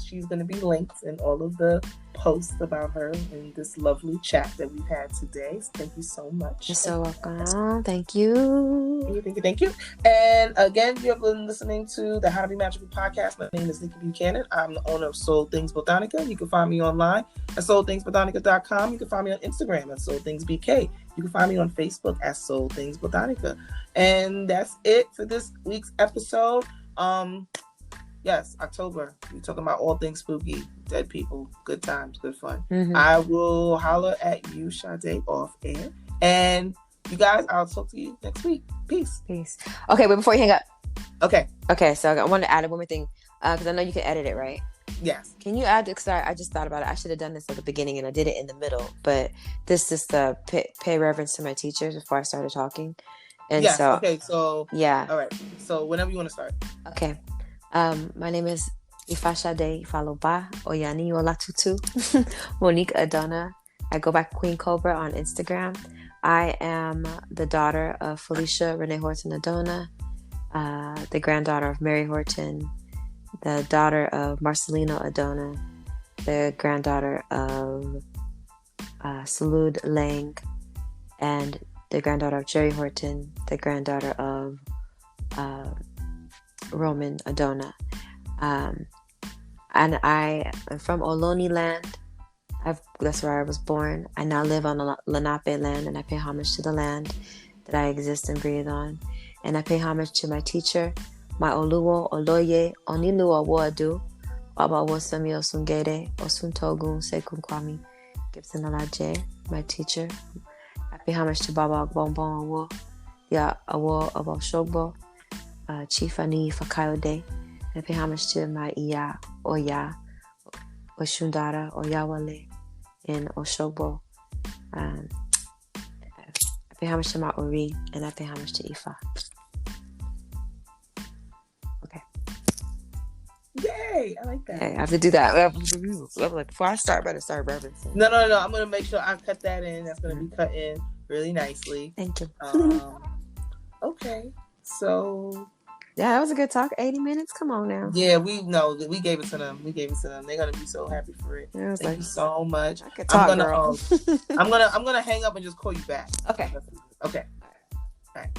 She's gonna be linked in all of the posts about her in this lovely chat that we've had today. So thank you so much. You're so welcome. Thank you. Thank you. And again, you have been listening to the How to Be Magical podcast. My name is Nikki Buchanan. I'm the owner of Soul Things Botanica. You can find me online at soulthingsbotanica.com. You can find me on Instagram at Soul Things BK. You can find me on Facebook at Soul Things Botanica. And that's it for this week's episode. Yes, October. We're talking about all things spooky, dead people, good times, good fun. I will holler at you, Sade, off air. And you guys, I'll talk to you next week. Peace. Okay, but before you hang up. Okay, so I wanted to add one more thing because I know you can edit it, right? Yes. Can you add, because I just thought about it. I should have done this at the beginning and I did it in the middle. But this is the pay reverence to my teachers before I started talking. And yes, so, okay, so yeah. All right. So whenever you want to start. Okay. My name is Sade Oyaniiyun Adona. Monique Adona. I go by Queen Cobra on Instagram. I am the daughter of Felicia Renee Horton Adona, the granddaughter of Mary Horton, the daughter of Marcelino Adona, the granddaughter of Salud Lang, and the granddaughter of Jerry Horton, the granddaughter of Roman Adona. And I am from Ohlone land. That's where I was born. I now live on Lenape land, and I pay homage to the land that I exist and breathe on. And I pay homage to my teacher, my Oluwo, Oloye, Onilu Awoadu, Baba Wosami Osungede, Osuntogun Sekun Kwami, Gibson Alaje, my teacher. I pay homage to Baba Bonbon Awo, Ya Awo Abo Shogbo, Chief Ani Fakayode. I pay homage to my Iya Oya, Oshundara, Oyawale, and Oshobo. I pay homage to my Ori, and I pay homage to Ifa. Okay. Yay! I like that. Okay, I have to do that. Before I start, better start referencing. No. I'm gonna make sure I cut that in. That's gonna be cut in really nicely. Thank you. Okay. So. Yeah, that was a good talk. 80 minutes. Come on now. Yeah, we gave it to them. They're gonna be so happy for it. Thank you so much. I could talk, girl. I'm gonna hang up and just call you back. Okay. Okay. All right.